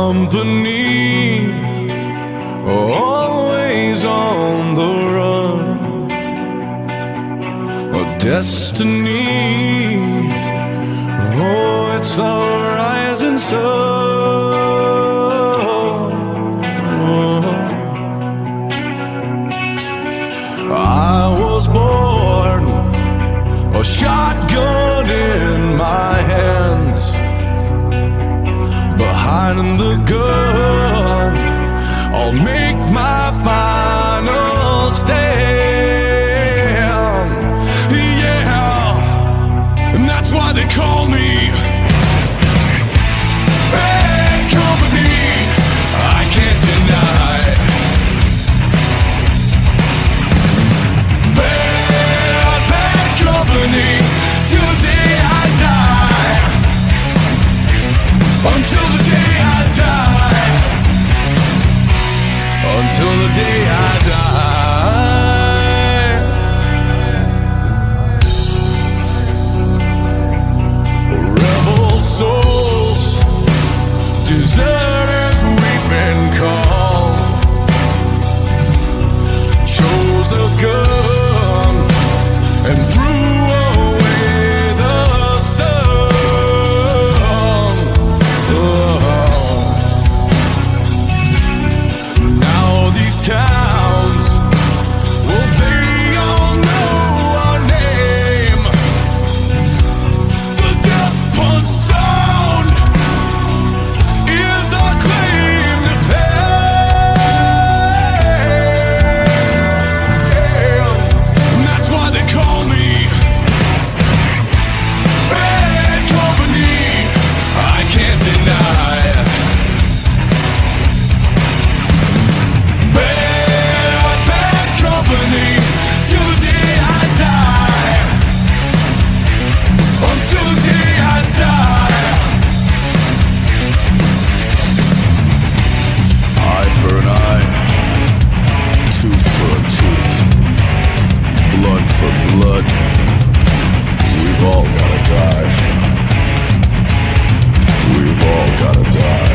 company, always on the run. A destiny, oh, it's the rising sun. I was born, a shotgun in my hands. Behind the gun, I'll make my final stand. Yeah, and that's why they call me bad company. I can't deny. Bad company. Till the day I die. Until the day I die. Until the day I die. Rebel souls, deserters we've been called. Chose a gun and threw away the sun. Now these towns, well, they all know our name. The death punch sound is our claim to fame. And that's why they call me bad company. I can't deny. Bad company. Till the day I die. Until the day I die. Eye for an eye, tooth for a tooth, blood for blood. We've all gotta die. We've all gotta die.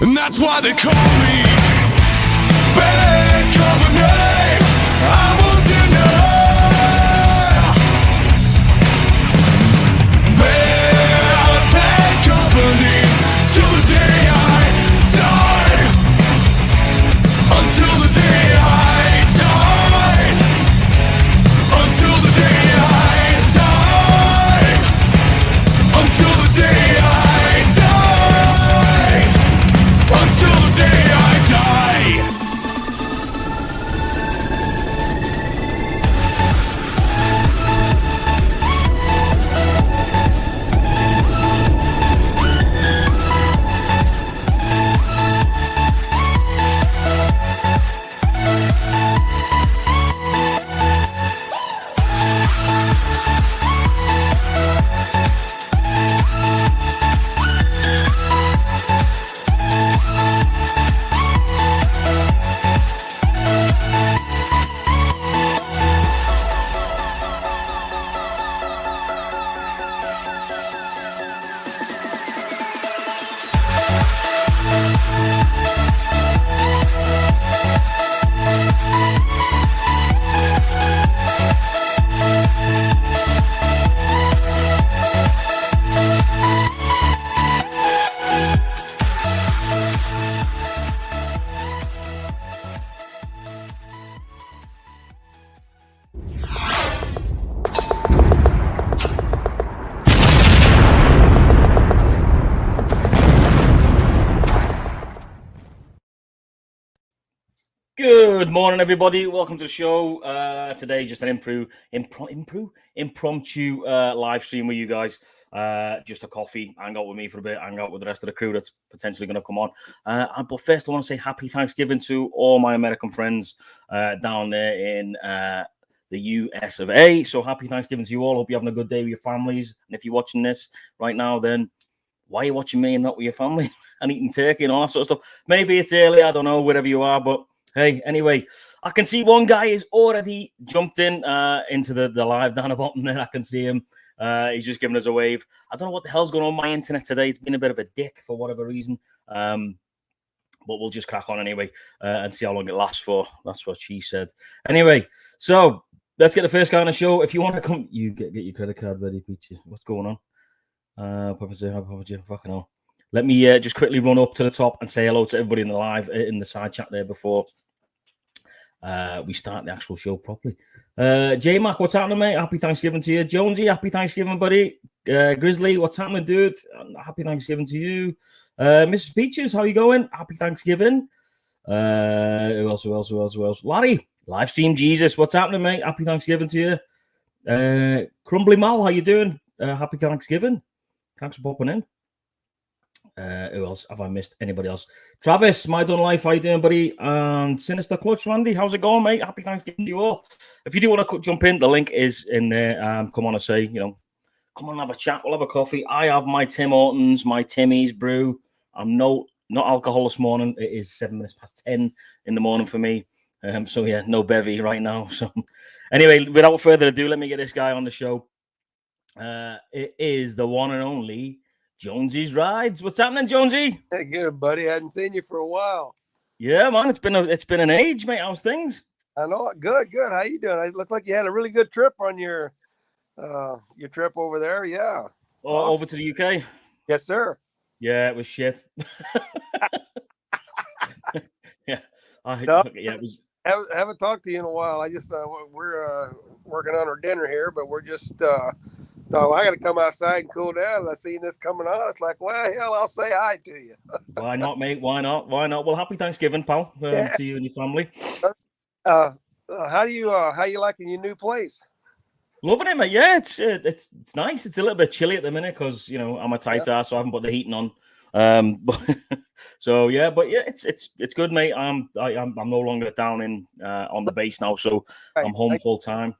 And that's why they call me bad company. I won't deny. Bad company. Till the day I die. Until the day I die. Until the day I die. Until the day I die. Until the day I die. Good morning, everybody. Welcome to the show. Today, just an impromptu live stream with you guys. Just a coffee, hang out with me for a bit, hang out with the rest of the crew that's potentially going to come on. But first, I want to say happy Thanksgiving to all my American friends down there in the US of A. So happy Thanksgiving to you all. Hope you're having a good day with your families. And if you're watching this right now, then why are you watching me and not with your family and eating turkey and all that sort of stuff? Maybe it's early, I don't know, wherever you are, but hey, anyway, I can see one guy is already jumped into the live down the bottom there. I can see him. He's just giving us a wave. I don't know what the hell's going on with my internet today. It's been a bit of a dick for whatever reason. But we'll just crack on anyway and see how long it lasts for. That's what she said. Anyway, so let's get the first guy on the show. If you want to come, you get your credit card ready, Peaches. What's going on? Fucking hell. Let me just quickly run up to the top and say hello to everybody in the live in the side chat there before we start the actual show properly. J-Mac, what's happening, mate? Happy Thanksgiving to you. Jonesy, happy Thanksgiving, buddy. Grizzly, what's happening, dude? Happy Thanksgiving to you. Mrs. Peaches, how you going? Happy Thanksgiving. Who else? Larry, live stream Jesus, what's happening, mate? Happy Thanksgiving to you. Crumbly Mal, how you doing? Happy Thanksgiving. Thanks for popping in. Who else? Have I missed anybody else? Travis, my done life, how you doing, buddy? And Sinister Clutch, Randy, how's it going, mate? Happy Thanksgiving to you all. If you do want to jump in, the link is in there. Come on and say, come on, have a chat. We'll have a coffee. I have my Tim Hortons, my Timmy's brew. I'm not alcohol this morning. It is 10:07 in the morning for me. So yeah, no bevy right now. So anyway, without further ado, let me get this guy on the show. It is the one and only Jonesy's Rides. What's happening, Jonesy? Hey, good, buddy. I hadn't seen you for a while. Yeah, man. It's been an age, mate. How's things? I know it. Good. How you doing? It looks like you had a really good trip on your trip over there. Yeah. Awesome. Over to the UK? Yes, sir. Yeah, it was shit. Yeah. It was. Haven't talked to you in a while. I just we're working on our dinner here, but we're just no, I got to come outside and cool down. And I seen this coming on. It's like, well, hell, I'll say hi to you. Why not, mate? Why not? Well, happy Thanksgiving, pal, to you and your family. How you liking your new place? Loving it, mate. Yeah, it's nice. It's a little bit chilly at the minute because I'm a tight ass, so I haven't put the heating on. So yeah, but yeah, it's good, mate. I'm no longer down in on the base now, so I'm home full time.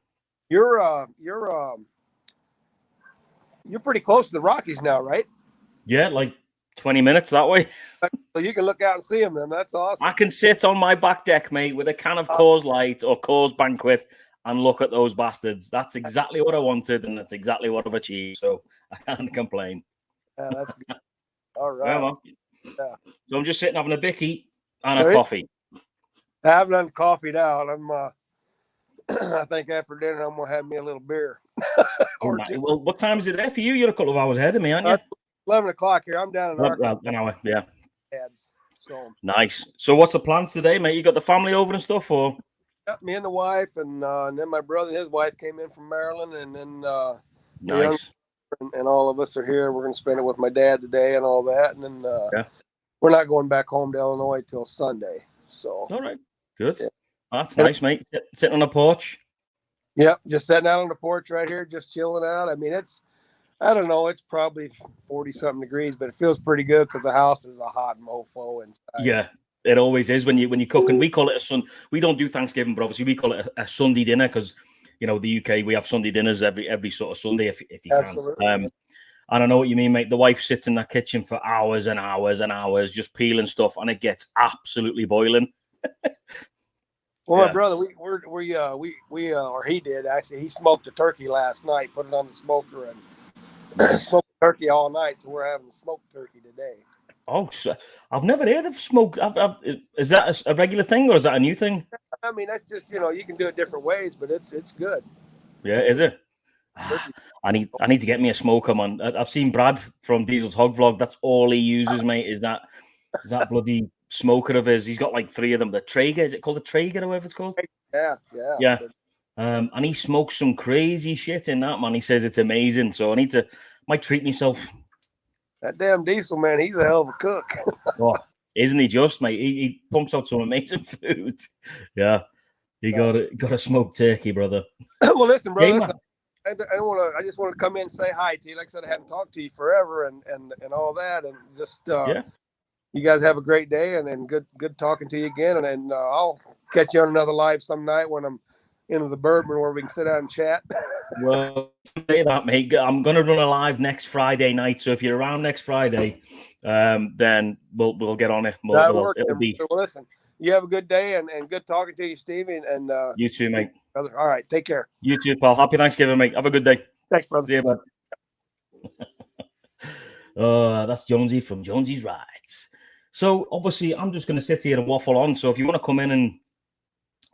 You're pretty close to the Rockies now, right? Yeah, like 20 minutes that way. So you can look out and see them then. That's awesome. I can sit on my back deck, mate, with a can of Coors Light or Coors Banquet and look at those bastards. That's exactly what I wanted, and that's exactly what I've achieved. So I can't complain. Yeah, that's good. All right. Yeah, man. Yeah. So I'm just sitting having a bicky and a coffee. I haven't done coffee now. I'm I think after dinner I'm gonna have me a little beer. Well, what time is it there for you? You're a couple of hours ahead of me, aren't you? 11 o'clock here. I'm down in Arkansas. An hour, yeah. So nice. So what's the plans today, mate? You got the family over and stuff, or? Yeah, me and the wife, and then my brother and his wife came in from Maryland, and then nice. And all of us are here. We're going to spend it with my dad today and all that, and then we're not going back home to Illinois till Sunday. So all right, good. Yeah. That's nice, mate. Sitting on the porch. Yep, just sitting out on the porch right here, just chilling out. I mean, I don't know, it's probably 40-something degrees, but it feels pretty good because the house is a hot mofo inside. Yeah, it always is when you cook, and we call it we don't do Thanksgiving, but obviously we call it a Sunday dinner because the UK, we have Sunday dinners every sort of Sunday if you Absolutely. can. And I know what you mean, mate. The wife sits in that kitchen for hours and hours and hours just peeling stuff, and it gets absolutely boiling. Well, my brother, or he did actually. He smoked a turkey last night, put it on the smoker, and smoked turkey all night. So we're having smoked turkey today. Oh, so I've never heard of smoke. Is that a regular thing or is that a new thing? I mean, that's just you can do it different ways, but it's good. Yeah, is it? I need to get me a smoker, man. I've seen Brad from Diesel's Hog Vlog. That's all he uses, mate. Is that bloody smoker of his? He's got like 3 of them. The Traeger, is it called the Traeger or whatever it's called? Yeah. And he smokes some crazy shit in that, man. He says it's amazing. So might treat myself. That damn Diesel, man, he's a hell of a cook. Oh, Isn't he just, mate? He pumps out some amazing food. Yeah. You got a smoked turkey, brother. Well, listen, brother. Hey, Listen, I just want to come in and say hi to you. Like I said, I haven't talked to you forever, and all that, and just yeah. You guys have a great day, and good talking to you again. And I'll catch you on another live some night when I'm into the bourbon where we can sit down and chat. Well, say that, mate. I'm gonna run a live next Friday night, so if you're around next Friday, then we'll get on it. It'll be. Well, listen, you have a good day, and good talking to you, Stevie. And you too, mate. Brother. All right, take care. You too, pal. Happy Thanksgiving, mate. Have a good day. Thanks, brother. See you, bud. That's Jonesy from Jonesy's Rides. So obviously, I'm just going to sit here and waffle on. So if you want to come in and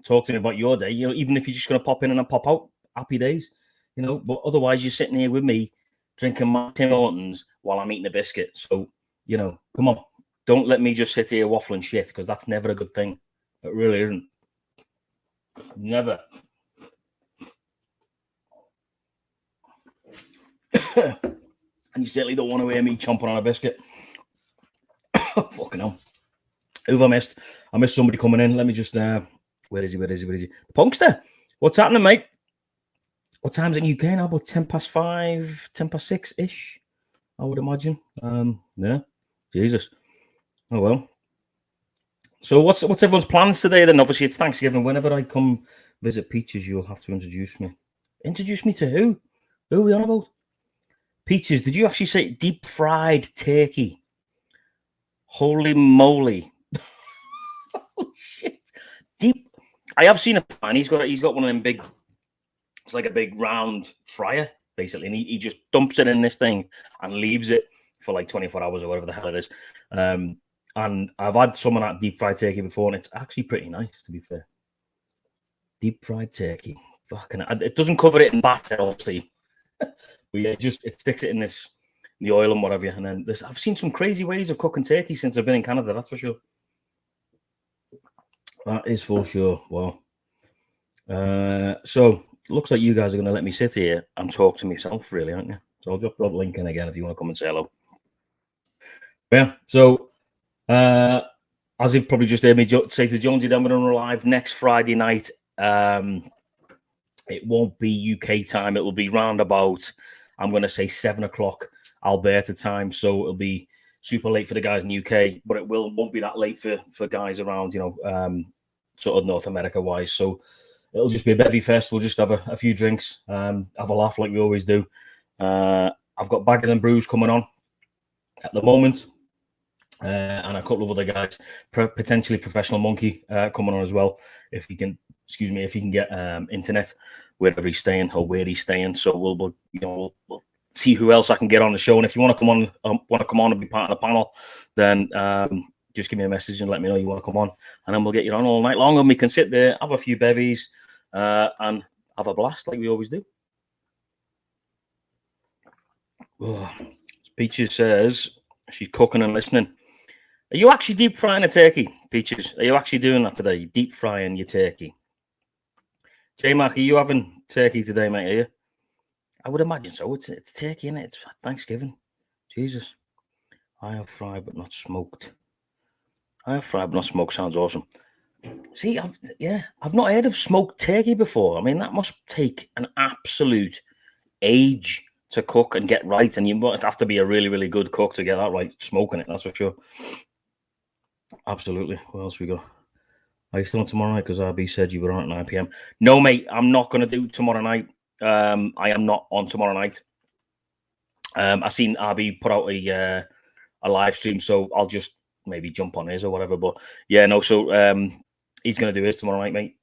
talk to me about your day, even if you're just going to pop in and pop out, happy days, But otherwise, you're sitting here with me drinking my Tim Hortons while I'm eating a biscuit. So come on, don't let me just sit here waffling shit, because that's never a good thing. It really isn't. Never. And you certainly don't want to hear me chomping on a biscuit. Fucking hell. Who've I missed? I missed somebody coming in. Let me just where is he? The Punkster. What's happening, mate? What time's it in UK now? About 5:10, 6-ish, I would imagine. Yeah. Jesus. Oh well. So what's everyone's plans today then? Obviously it's Thanksgiving. Whenever I come visit Peaches, you'll have to introduce me. Introduce me to who? Who are we on about? Peaches, did you actually say deep fried turkey? Holy moly. Oh, shit. Deep. I have seen a fan. He's got one of them big, it's like a big round fryer, basically. And he just dumps it in this thing and leaves it for like 24 hours or whatever the hell it is. And I've had some of that deep fried turkey before, and it's actually pretty nice, to be fair. Deep fried turkey. Fucking, it doesn't cover it in batter, obviously. But yeah, it sticks it in the oil and whatever. And then I've seen some crazy ways of cooking turkey since I've been in Canada, that's for sure. That is for sure. Wow. So it looks like you guys are going to let me sit here and talk to myself, really, aren't you? So I'll drop that link in again if you want to come and say hello. Yeah. So as you've probably just heard me say to Jonesy, I'm going to run live next Friday night. It won't be UK time. It will be round about, I'm going to say 7 o'clock Alberta time. So it'll be super late for the guys in the UK, but it won't be that late for guys around, sort of North America wise. So it'll just be a bevy fest. We'll just have a few drinks, have a laugh like we always do. I've got Baggers and Brews coming on at the moment, and a couple of other guys, potentially Professional Monkey coming on as well, if he can get internet wherever he's staying or where he's staying. So we'll see who else I can get on the show. And if you want to come on and be part of the panel, then just give me a message and let me know you want to come on, and then we'll get you on all night long, and we can sit there, have a few bevies, and have a blast like we always do. Oh, Peaches says she's cooking and listening. Are you actually deep frying a turkey, Peaches? Are you actually doing that today? Deep frying your turkey? J-Mac, are you having turkey today, mate? Are you? I would imagine so. It's turkey, isn't it? It's Thanksgiving. Jesus. I have fried but not smoked. Sounds awesome. See, I've not heard of smoked turkey before. I mean, that must take an absolute age to cook and get right, and you might have to be a really, really good cook to get that right, smoking it, that's for sure. Absolutely. What else we got? Are you still on tomorrow night? Because RB said you were on at 9 p.m. No, mate, I'm not going to do tomorrow night. I am not on tomorrow night. I seen RB put out a live stream, so I'll just maybe jump on his or whatever. But yeah, no. So he's going to do his tomorrow night, mate.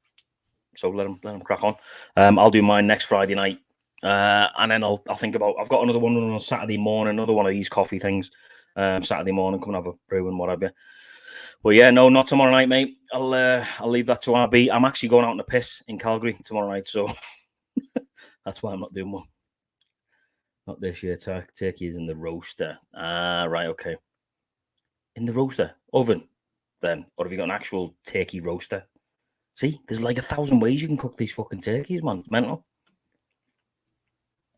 So let him crack on. I'll do mine next Friday night, and then I'll think about. I've got another one on Saturday morning, another one of these coffee things. Saturday morning, come and have a brew and whatever. But yeah, no, not tomorrow night, mate. I'll leave that to RB. I'm actually going out on the piss in Calgary tomorrow night, so that's why I'm not doing one. Not this year. Turkey is in the roaster. Right, okay. In the roaster oven, then, or have you got an actual turkey roaster? See, there's like 1,000 ways you can cook these fucking turkeys, man. It's mental.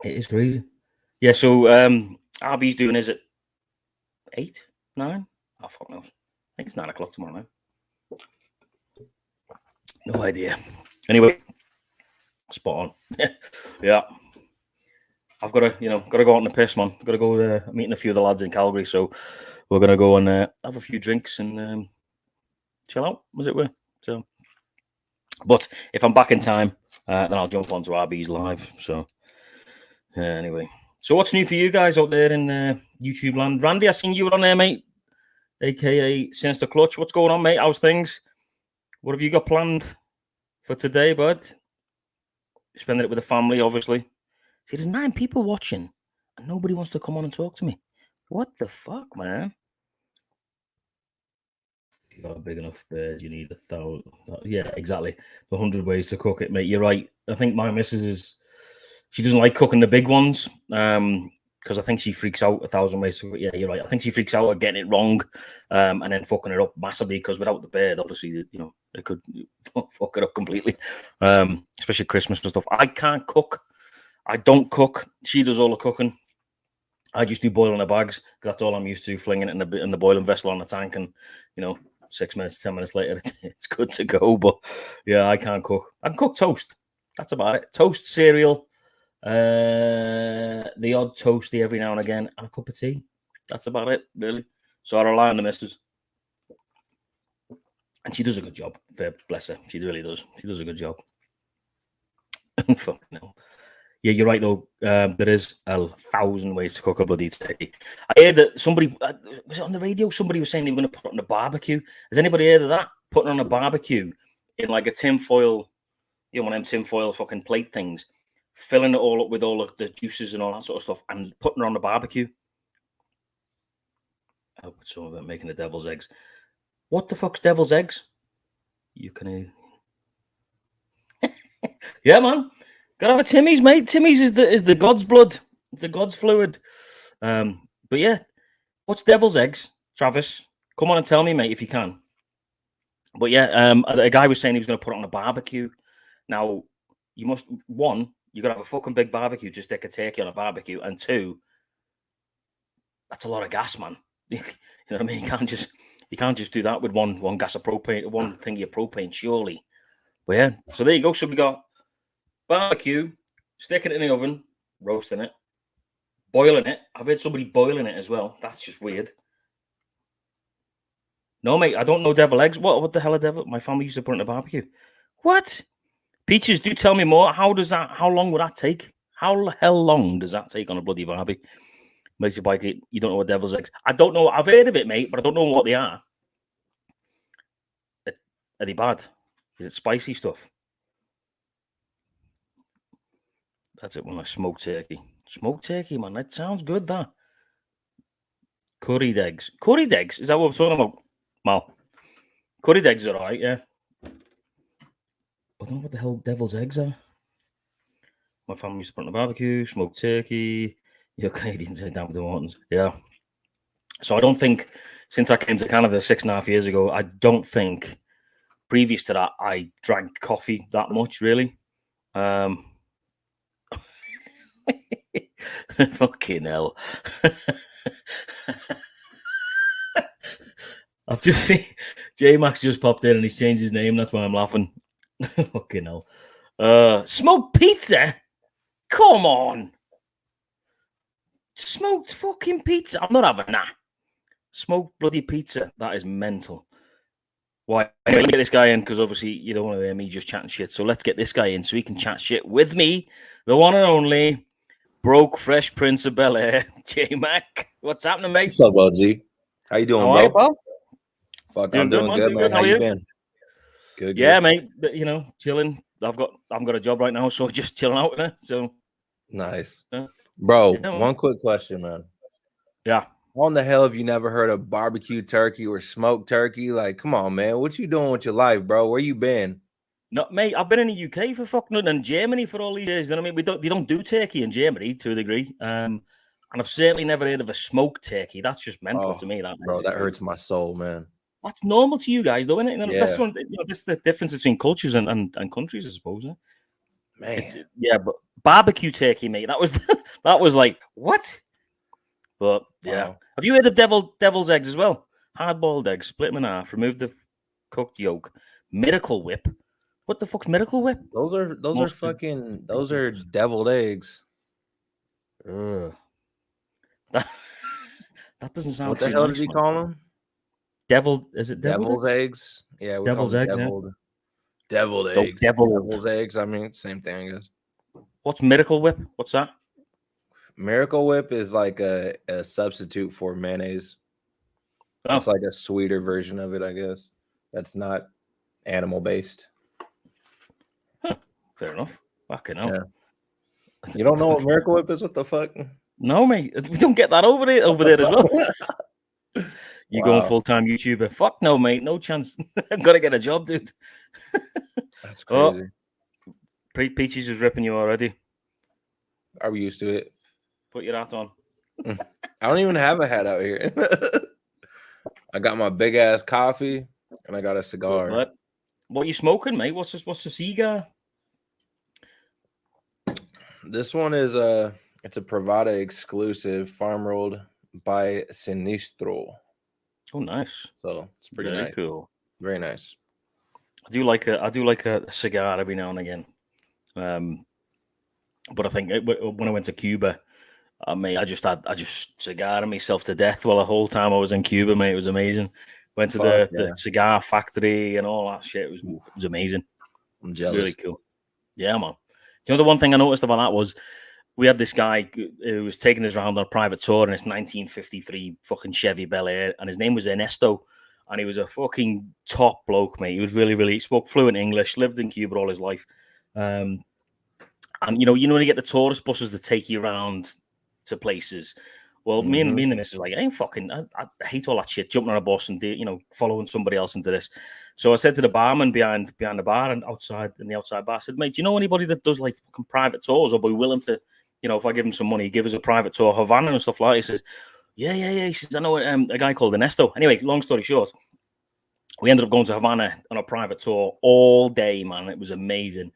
It is crazy. Yeah, so RB's doing his at 8, 9. Oh, fuck knows. think it's 9 o'clock tomorrow night. No idea. Anyway, spot on. Yeah. I've got to, go out on the piss, man. Got to go meeting a few of the lads in Calgary, so we're gonna go and have a few drinks and chill out, as it were. So, but if I'm back in time, then I'll jump onto RB's live. So, anyway, so what's new for you guys out there in YouTube land? Randy, I seen you on there, mate, aka Sinister Clutch. What's going on, mate? How's things? What have you got planned for today, bud? Spending it with the family, obviously. See, there's 9 people watching, and nobody wants to come on and talk to me. What the fuck, man? You got a big enough bed, you need 1,000. Yeah, exactly. 100 ways to cook it, mate. You're right. I think my missus she doesn't like cooking the big ones, because I think she freaks out 1,000 ways to cook it. Yeah, you're right. I think she freaks out at getting it wrong, and then fucking it up massively, because without the bed, obviously, it could fuck it up completely, especially Christmas and stuff. I can't cook. I don't cook. She does all the cooking. I just do boiling the bags. That's all I'm used to, flinging it in the boiling vessel on the tank, and 6 minutes, 10 minutes later, it's good to go. But yeah, I can't cook. I can cook toast. That's about it. Toast, cereal, the odd toasty every now and again, and a cup of tea. That's about it, really. So I rely on the missus, and she does a good job. Fair, bless her. She really does. She does a good job. Fuck no. Yeah, you're right, though. There is 1,000 ways to cook a bloody turkey. I heard that somebody, was it on the radio? Somebody was saying they were going to put it on a barbecue. Has anybody heard of that? Putting on a barbecue in like a tinfoil, one of them tinfoil fucking plate things, filling it all up with all of the juices and all that sort of stuff, and putting it on the barbecue. I'll put some of it making the devil's eggs. What the fuck's devil's eggs? You can... Yeah, man. Gotta have a Timmy's, mate. Timmy's is the God's blood, the God's fluid. But yeah, what's devil's eggs, Travis? Come on and tell me, mate, if you can. But yeah, a guy was saying he was going to put it on a barbecue. Now, you got to have a fucking big barbecue to stick a turkey on a barbecue, and 2, that's a lot of gas, man. You know what I mean? You can't just do that with one gas of propane, one thingy of propane, surely. But yeah, so there you go. So we got barbecue, sticking it in the oven, roasting it, boiling it. I've heard somebody boiling it as well. That's just weird. No, mate, I don't know devil eggs. What the hell are devil? My family used to put it in a barbecue. What? Peaches, do tell me more. How long would that take? How hell long does that take on a bloody barbie? Makes you like it. You don't know what devil's eggs. I don't know. I've heard of it, mate, but I don't know what they are. Are they bad? Is it spicy stuff? That's it, when I smoked turkey. Smoked turkey, man. That sounds good, that. Curried eggs. Curried eggs? Is that what we're talking about? Mal. Curried eggs are all right, yeah. I don't know what the hell devil's eggs are. My family used to put on the barbecue, smoked turkey. You're Canadians down with the mountains. Yeah. So I don't think, since I came to Canada 6.5 years ago, I don't think previous to that I drank coffee that much, really. Fucking hell. I've just seen J-Max just popped in and he's changed his name. That's why I'm laughing. Fucking hell. Smoked pizza? Come on. Smoked fucking pizza? I'm not having that. Smoked bloody pizza. That is mental. Why? Anyway, let me get this guy in, because obviously you don't want to hear me just chatting shit. So let's get this guy in so he can chat shit with me, the one and only broke Fresh Prince of Bel-Air, J-Mac. What's happening, mate? What's up, LG? How you doing, How bro? are you, pal? Fuck, I'm doing good, man. How you been? Good. Yeah, good. mate. Chilling. I've got a job right now, so just chilling out there. So nice, bro. Yeah, one quick question, man. Yeah. How in the hell have you never heard of barbecue turkey or smoked turkey? Like, come on, man. What you doing with your life, bro? Where you been? No, mate, I've been in the UK for fucking and Germany for all these years. You know what I mean? They don't do turkey in Germany to a degree. And I've certainly never heard of a smoked turkey. That's just mental to me. That bro, that hurts my soul, man. That's normal to you guys, though, isn't it? Yeah. That's that's the difference between cultures and countries, I suppose. Eh? Man, yeah, but barbecue turkey, mate. That was like what? But yeah, Have you heard of devil's eggs as well? hard-boiled eggs, split them in half, remove the cooked yolk. Miracle Whip. What the fuck's Miracle Whip? Those are Mustard. those are deviled eggs. Ugh. That doesn't sound What the too hell nice, did he man. call them? Deviled, is it deviled Deviled eggs? Yeah, we Devil's call them eggs, yeah. deviled Oh, eggs. deviled. Devil's eggs. I mean, same thing, I guess. What's Miracle Whip? What's that? Miracle Whip is like a substitute for mayonnaise. Oh. It's like a sweeter version of it, I guess. That's not animal based. Huh. Fair enough. Fucking hell. Yeah. You don't know what Miracle Whip is? What the fuck? No, mate. We don't get that over there as well. You going full-time YouTuber? Fuck no, mate. No chance. I've got to get a job, dude. That's crazy. Peaches is ripping you already. Are we used to it? Put your hat on. I don't even have a hat out here. I got my big ass coffee and I got a cigar. What are you smoking, mate? What's the cigar? This one is it's a Privada exclusive, farm rolled by Sinistro. Oh, nice. So it's pretty Very nice. cool. Very nice. I do like a cigar every now and again. But I think when I went to Cuba, mate, I just cigar myself to death. Well, the whole time I was in Cuba, mate, it was amazing. Went to the cigar factory and all that shit. It was amazing. I'm jealous. Really cool. Yeah, man. Do you know the one thing I noticed about that was we had this guy who was taking us around on a private tour in his 1953 fucking Chevy Bel Air, and his name was Ernesto, and he was a fucking top bloke, mate. He was he spoke fluent English, lived in Cuba all his life. And you know when you get the tourist buses that take you around to places. Well, me and the missus were like, I hate all that shit, jumping on a bus and following somebody else into this. So I said to the barman behind the bar and in the outside bar, I said, mate, do you know anybody that does like fucking private tours or be willing to, if I give him some money, give us a private tour, Havana and stuff like that? He says, yeah. He says, I know a guy called Ernesto. Anyway, long story short, we ended up going to Havana on a private tour all day, man. It was amazing.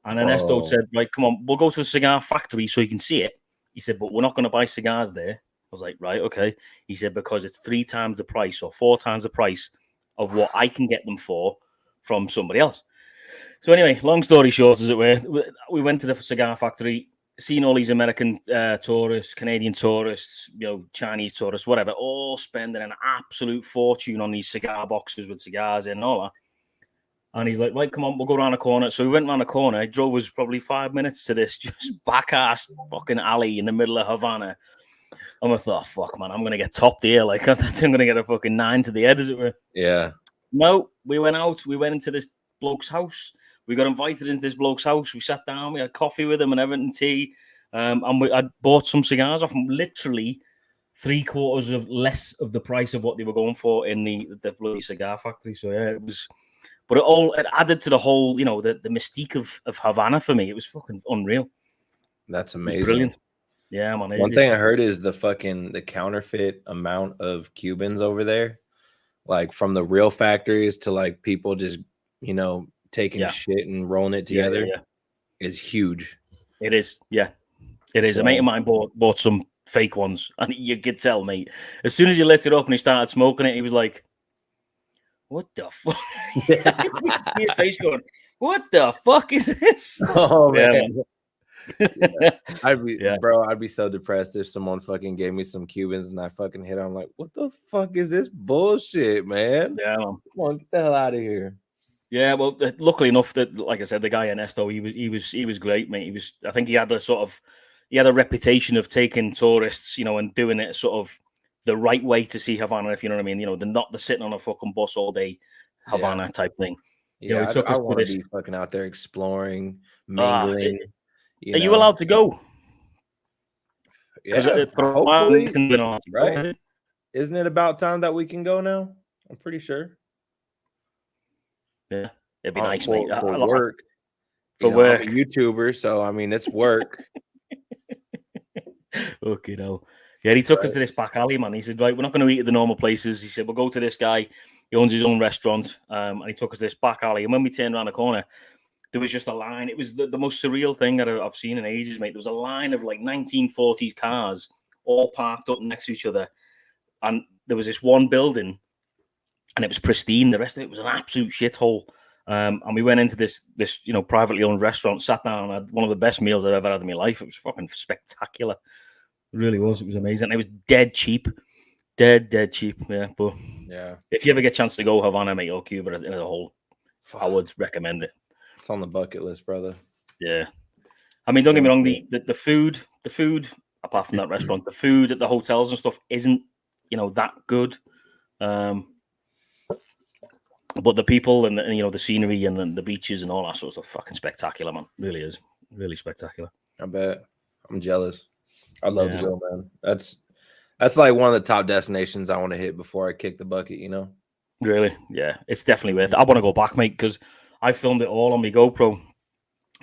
And Ernesto said, right, come on, we'll go to the cigar factory so you can see it. He said, but we're not going to buy cigars there. I was like, right, okay. He said, because it's 3 times the price or 4 times the price of what I can get them for from somebody else. So anyway, long story short, as it were, we went to the cigar factory, seen all these American tourists, Canadian tourists, Chinese tourists, whatever, all spending an absolute fortune on these cigar boxes with cigars in and all that. And he's like, right, come on, we'll go around the corner. So we went around the corner. He drove us probably 5 minutes to this just back-ass fucking alley in the middle of Havana. And I thought, fuck, man, I'm going to get topped here. Like, I'm going to get a fucking 9 to the head, as it were. Yeah. No, we went out. We went into this bloke's house. We got invited into this bloke's house. We sat down. We had coffee with him and everything, tea. And I bought some cigars off him, literally 3/4 of less of the price of what they were going for in the bloody cigar factory. So, yeah, it was... But it added to the whole, the mystique of Havana for me. It was fucking unreal. That's amazing. Brilliant. Yeah, man. One thing I heard is the counterfeit amount of Cubans over there, like from the real factories to like people just, taking shit and rolling it together, is huge. It is. Yeah, it is. A mate of mine bought some fake ones, and you could tell, mate. As soon as you lit it up and he started smoking it, he was like, what the fuck? His face going, what the fuck is this? Oh, man. I'd be so depressed if someone fucking gave me some Cubans and I fucking hit. I'm like, what the fuck is this bullshit, man? Yeah, man. Come on, get the hell out of here. Yeah, well, luckily enough that, like I said, the guy Ernesto, he was great, mate. I think he had a reputation of taking tourists, and doing it sort of the right way to see Havana, if you know what I mean. They're not the sitting on a fucking bus all day Havana type thing. Yeah, he took us to this. Be fucking out there exploring, mingling. Are you allowed to go? Yeah, hopefully, right? Isn't it about time that we can go now? I'm pretty sure. Yeah, it'd be nice, mate. For work. For work. I'm a YouTuber, so I mean, it's work. Okay, no. Yeah, he took us to this back alley, man. He said, right, we're not going to eat at the normal places. He said, we'll go to this guy. He owns his own restaurant. And he took us to this back alley. And when we turned around the corner, there was just a line. It was the most surreal thing that I've seen in ages, mate. There was a line of like 1940s cars all parked up next to each other. And there was this one building and it was pristine. The rest of it was an absolute shithole. And we went into this privately owned restaurant, sat down, and had one of the best meals I've ever had in my life. It was fucking spectacular. It really was. It was amazing. It was dead cheap. Dead cheap. Yeah, but if you ever get a chance to go Havana, mate, or Cuba in a whole, I would recommend it. It's on the bucket list, brother. Yeah. I mean, don't get me wrong, the food, apart from that restaurant, the food at the hotels and stuff isn't, that good. But the people and the scenery and the beaches and all that sort of stuff, fucking spectacular, man. Really is. Really spectacular. I bet. I'm jealous. I'd love to go, man. That's like one of the top destinations I want to hit before I kick the bucket, Really? Yeah. It's definitely worth it. I want to go back, mate, because I filmed it all on my GoPro.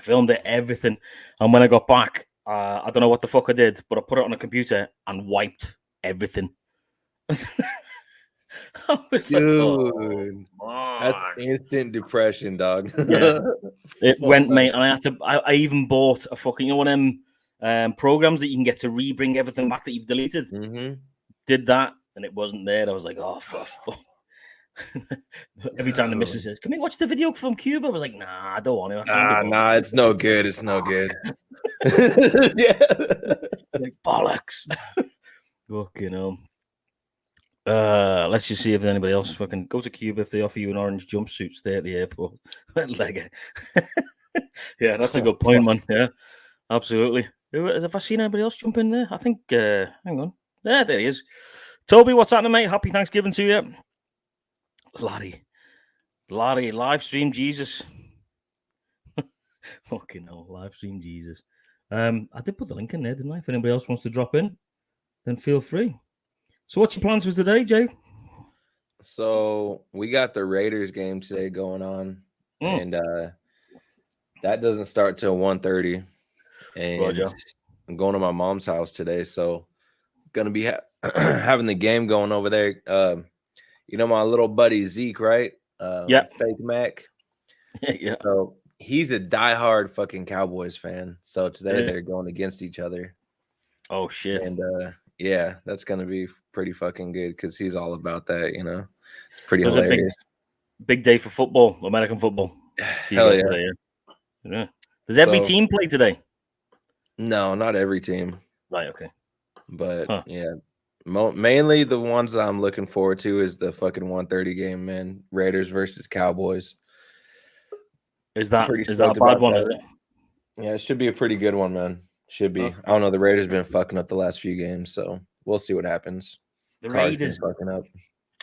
Filmed it, everything. And when I got back, I don't know what the fuck I did, but I put it on a computer and wiped everything. I was dude, that's instant depression, dog. Yeah. It went, mate, and I even bought a fucking, one of them programs that you can get to re-bring everything back that you've deleted. Mm-hmm. Did that, and it wasn't there. I was like, oh, for fuck. Every time the missus says, "Can we watch the video from Cuba?" I was like, "Nah, I don't want to." Nah, it's no good. It's no good. Yeah, like bollocks. Fucking hell. Let's just see if anybody else fucking go to Cuba. If they offer you an orange jumpsuit, stay at the airport. Like, yeah, that's a good point, man. Yeah, absolutely. Have I seen anybody else jump in there? I think. Hang on. Yeah, there he is. Toby, what's happening, mate? Happy Thanksgiving to you. Larry, live stream Jesus. Fucking hell, live stream Jesus. I did put the link in there, didn't I? If anybody else wants to drop in, then feel free. So what's your plans for today, Jay? So we got the Raiders game today going on, and that doesn't start till 1:30. And Roger. I'm going to my mom's house today, so gonna be having the game going over there. My little buddy Zeke, right? Yeah. Fake Mac. Yeah. So he's a diehard fucking Cowboys fan. So today they're going against each other. Oh shit. And that's gonna be pretty fucking good because he's all about that. It's pretty hilarious. Big day for football, American football. Hell yeah. Today, yeah. Does every team play today? No, not every team. Right. Okay. But yeah. Mainly the ones that I'm looking forward to is the fucking 1:30 game, man. Raiders versus Cowboys. Is that a bad one? Is it? Yeah, it should be a pretty good one, man. Should be. I don't know. The Raiders been fucking up the last few games, so we'll see what happens. The Raiders fucking up.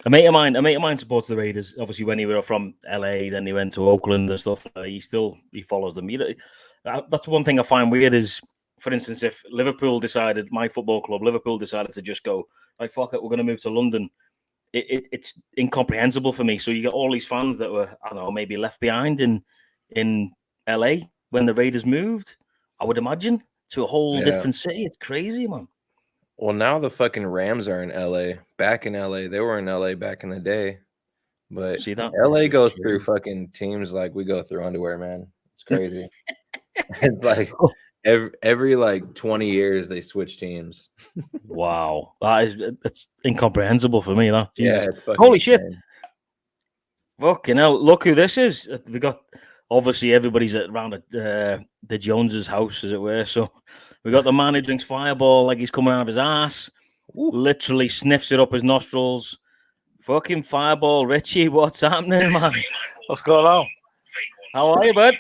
A mate of mine supports the Raiders. Obviously, when he was from LA, then he went to Oakland and stuff. He follows them. That's one thing I find weird is, for instance, if my football club, Liverpool decided to just go, like, fuck it, we're going to move to London. It's incomprehensible for me. So you get all these fans that were, I don't know, maybe left behind in LA when the Raiders moved, I would imagine, to a whole different city. It's crazy, man. Well, now the fucking Rams are in LA. Back in LA. They were in LA back in the day. But see that? LA goes through fucking teams like we go through underwear, man. It's crazy. It's like every like 20 years they switch teams. Wow. That's incomprehensible for me, that. Jesus. Yeah. Holy shit. Fucking hell. Look who this is. We got, obviously, everybody's around at the Joneses' house, as it were. So we got the man who drinks Fireball like he's coming out of his ass. Ooh. Literally sniffs it up his nostrils. Fucking Fireball. Richie, what's happening, man? What's going on? How are you, bud?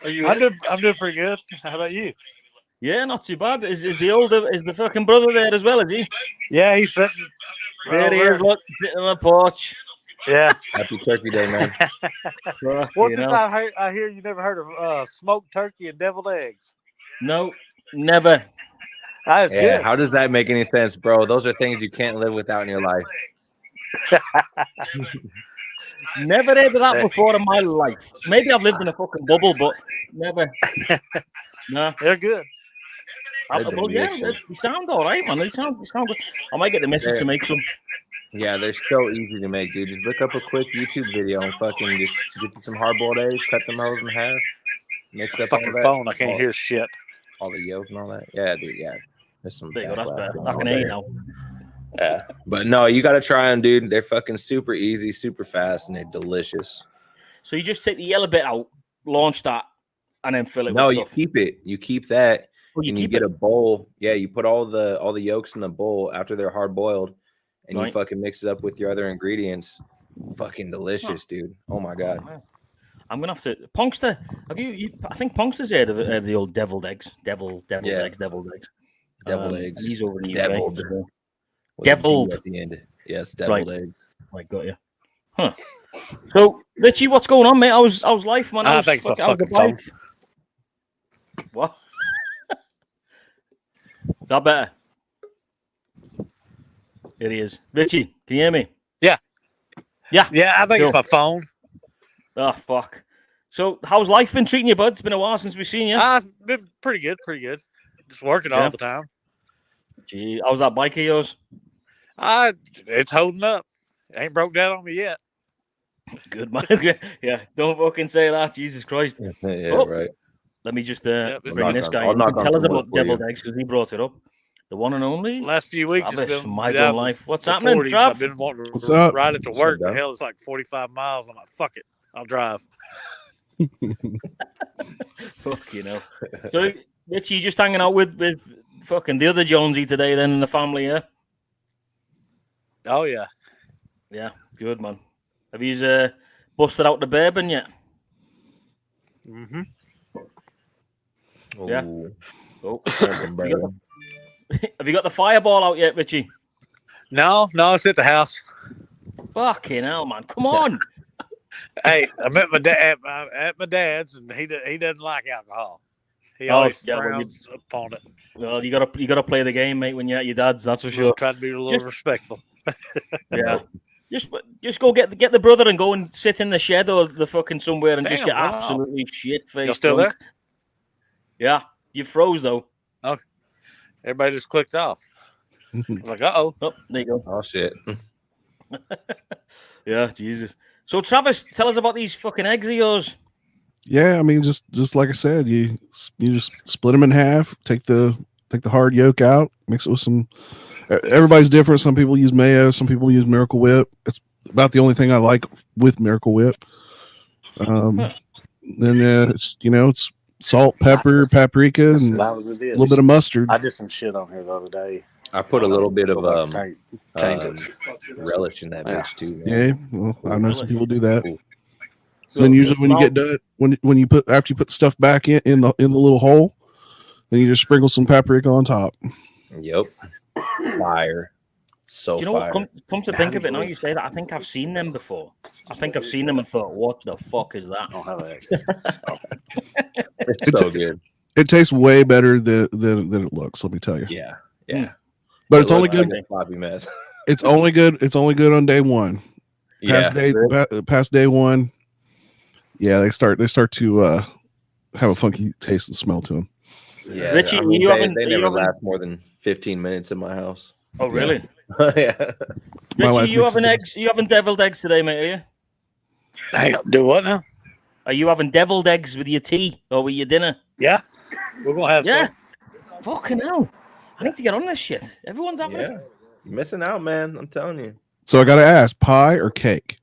I'm doing pretty good. How about you? Yeah, not too bad. Is the fucking brother there as well, is he? Yeah, he's sitting. There he is, look, sitting on the porch. Yeah. Happy Turkey Day, man. What's this I hear you never heard of smoked turkey and deviled eggs? No, never. That's good. How does that make any sense, bro? Those are things you can't live without in your life. Never heard of that before in my life. Maybe I've lived in a fucking bubble, but never. Nah. They're good. Well, yeah, they sound all right, man. They sound good. I might get the missus to make some. Yeah, they're so easy to make, dude. Just look up a quick YouTube video and fucking just get you some hard-boiled eggs, cut them hoes in half, mix up fucking phone. I can't hear shit. All the yolks and all that. Yeah, dude. Yeah, there's some. There you go. That's better. I can hear you now. Yeah, but no, you got to try them, dude. They're fucking super easy, super fast, and they're delicious. So you just take the yellow bit out, launch that, and then fill it No, with you stuff. keep it. You keep that, you and keep you get it? a bowl. Yeah, you put all the yolks in the bowl after they're hard boiled, and you fucking mix it up with your other ingredients. Fucking delicious, dude. Oh my god. Oh, I'm gonna have to. Punkster, have you? I think Punkster's heard of the old deviled eggs, deviled eggs. Deviled eggs. He's over in the Deviled. UK. So. With a G Deviled at the end. Yes, deviled eggs. I got you. Huh. So, Richie, what's going on, mate? How's life, man? I think it's my fucking phone. What? Is that better? It is. Richie, can you hear me? Yeah. Yeah. Yeah, I think it's my phone. Oh, fuck. So, how's life been treating you, bud? It's been a while since we've seen you. It's been pretty good. Just working all the time. Gee, how's that bike of yours? It's holding up. It ain't broke down on me yet. Good, man. Yeah, don't fucking say that. Jesus Christ. Yeah, right. Let me just bring this guy. Tell us about deviled eggs because he brought it up. The one and only. Last few weeks, it's been my life. What's happening, 40s, Trav? I've been wanting What's to up? ride it to work. The hell, it's like 45 miles. I'm like, fuck it, I'll drive. Fuck, you know. So, Richie, you just hanging out with fucking the other Jonesy today, then, in the family, yeah? Oh yeah, yeah, good man. Have you busted out the bourbon yet? Mm-hmm. Yeah. Oh, have you got the fireball out yet, Richie? No, it's at the house. Fucking hell, man! Come on. Hey, I met my dad at my dad's, and he doesn't like alcohol. He always frowns upon it. Well, you gotta play the game, mate, when you're at your dad's. That's for sure. Try to be a little respectful. Yeah. Just go get the brother and go and sit in the shed or the fucking somewhere and just get absolutely shit faced. You're still drunk. there? Yeah, you froze though. Oh, everybody just clicked off. Like, oh, there you go. Oh shit. Yeah, Jesus. So Travis, tell us about these fucking eggs of yours. Yeah, I mean, just like I said, you just split them in half, take the hard yolk out, mix it with some. Everybody's different. Some people use mayo, some people use Miracle Whip. It's about the only thing I like with Miracle Whip. Then it's salt, pepper, paprika, and a little bit of mustard. I did some shit on here the other day. I put a little bit of change relish in that bitch too. Yeah, well, I know some people do that. So then usually when you get done, when you put after you put the stuff back in the little hole, then you just sprinkle some paprika on top. Yep. Fire. So do you know fire. what? Come to think of it, now you say that, I think I've seen them before. I think I've seen them and thought, what the fuck is that? I don't have eggs. It's so good. It tastes way better than it looks. Let me tell you. Yeah. But it's only good. Sloppy mess. It's only good. It's only good on day one. Past day one. Yeah, they start to have a funky taste and smell to them. Yeah, Richie, they never last more than 15 minutes in my house. Oh, really? Yeah. Richie, you having eggs? You having deviled eggs today, mate? Are you? Hang on, do what now? Are you having deviled eggs with your tea or with your dinner? Yeah, we're gonna have. Yeah. Some. Fucking hell! I need to get on this shit. Everyone's having it. You're missing out, man. I'm telling you. So I got to ask, pie or cake?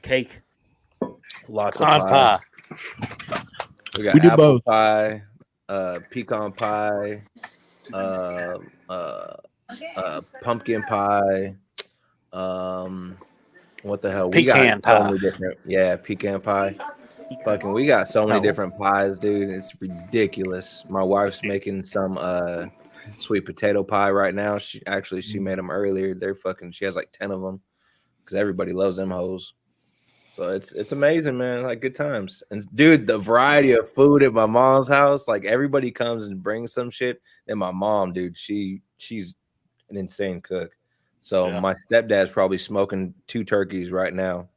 Cake. Lots of pie. We got apple both. Pie, pecan pie, pumpkin pie. What the hell? Pecan pie. So different. Yeah, pecan pie. Fucking, we got so many different pies, dude. It's ridiculous. My wife's making some sweet potato pie right now. She made them earlier. They're fucking. She has like 10 of them because everybody loves them hoes. So it's amazing, man. Like, good times. And dude, the variety of food at my mom's house, like, everybody comes and brings some shit. And my mom, dude, she's an insane cook. So my stepdad's probably smoking 2 turkeys right now.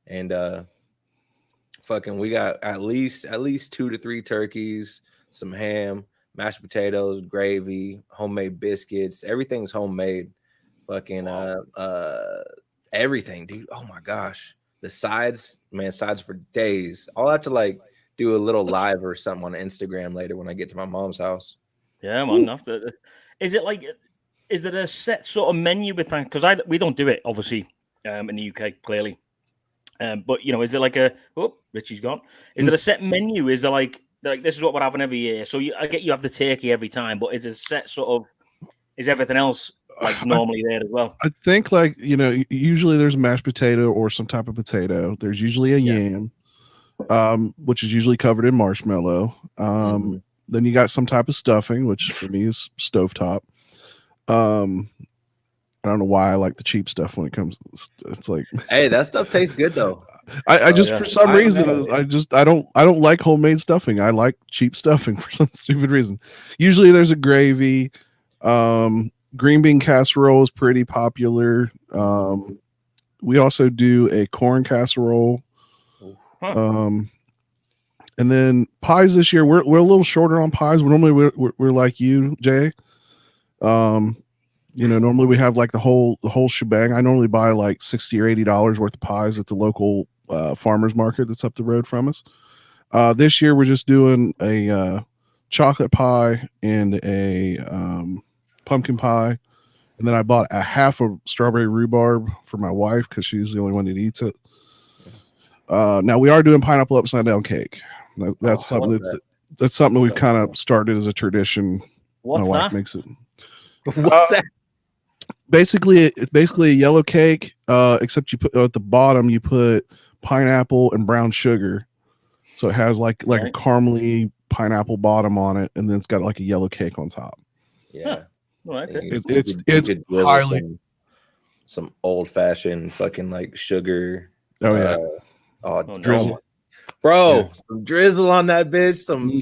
And fucking, we got at least 2 to 3 turkeys, some ham, mashed potatoes, gravy, homemade biscuits. Everything's homemade. Fucking everything, dude. Oh my gosh. The sides, man, sides for days. I'll have to like do a little live or something on Instagram later when I get to my mom's house. Yeah, man. Is it like is there a set sort of menu with Thanksgiving? Because we don't do it, obviously, in the UK, clearly. But is it like Richie's gone? Is there a set menu? Is there like this is what we're having every year? So I get you have the turkey every time, but is there a set sort of? Is everything else like normally there as well? I think usually there's a mashed potato or some type of potato. There's usually a yam, which is usually covered in marshmallow. Then you got some type of stuffing, which for me is stovetop. I don't know why I like the cheap stuff when it comes. It's like, hey, that stuff tastes good though. I just for some reason I don't like homemade stuffing. I like cheap stuffing for some stupid reason. Usually there's a gravy. Green bean casserole is pretty popular. We also do a corn casserole. And then pies this year we're a little shorter on pies. Normally we're like you, Jay. Normally we have like the whole shebang. I normally buy like $60 or $80 worth of pies at the local farmers market that's up the road from us. This year we're just doing a chocolate pie and a pumpkin pie, and then I bought a half of strawberry rhubarb for my wife because she's the only one that eats it. Now we are doing pineapple upside down cake. That's something that's something we've kind of started as a tradition. What's my wife that? makes it. What's that? It's basically a yellow cake, except you put at the bottom you put pineapple and brown sugar, so it has like a caramely pineapple bottom on it, and then it's got like a yellow cake on top. Yeah, it's highly some old fashioned fucking like sugar. Oh yeah, drizzle, bro. Yeah. Some drizzle on that bitch. Some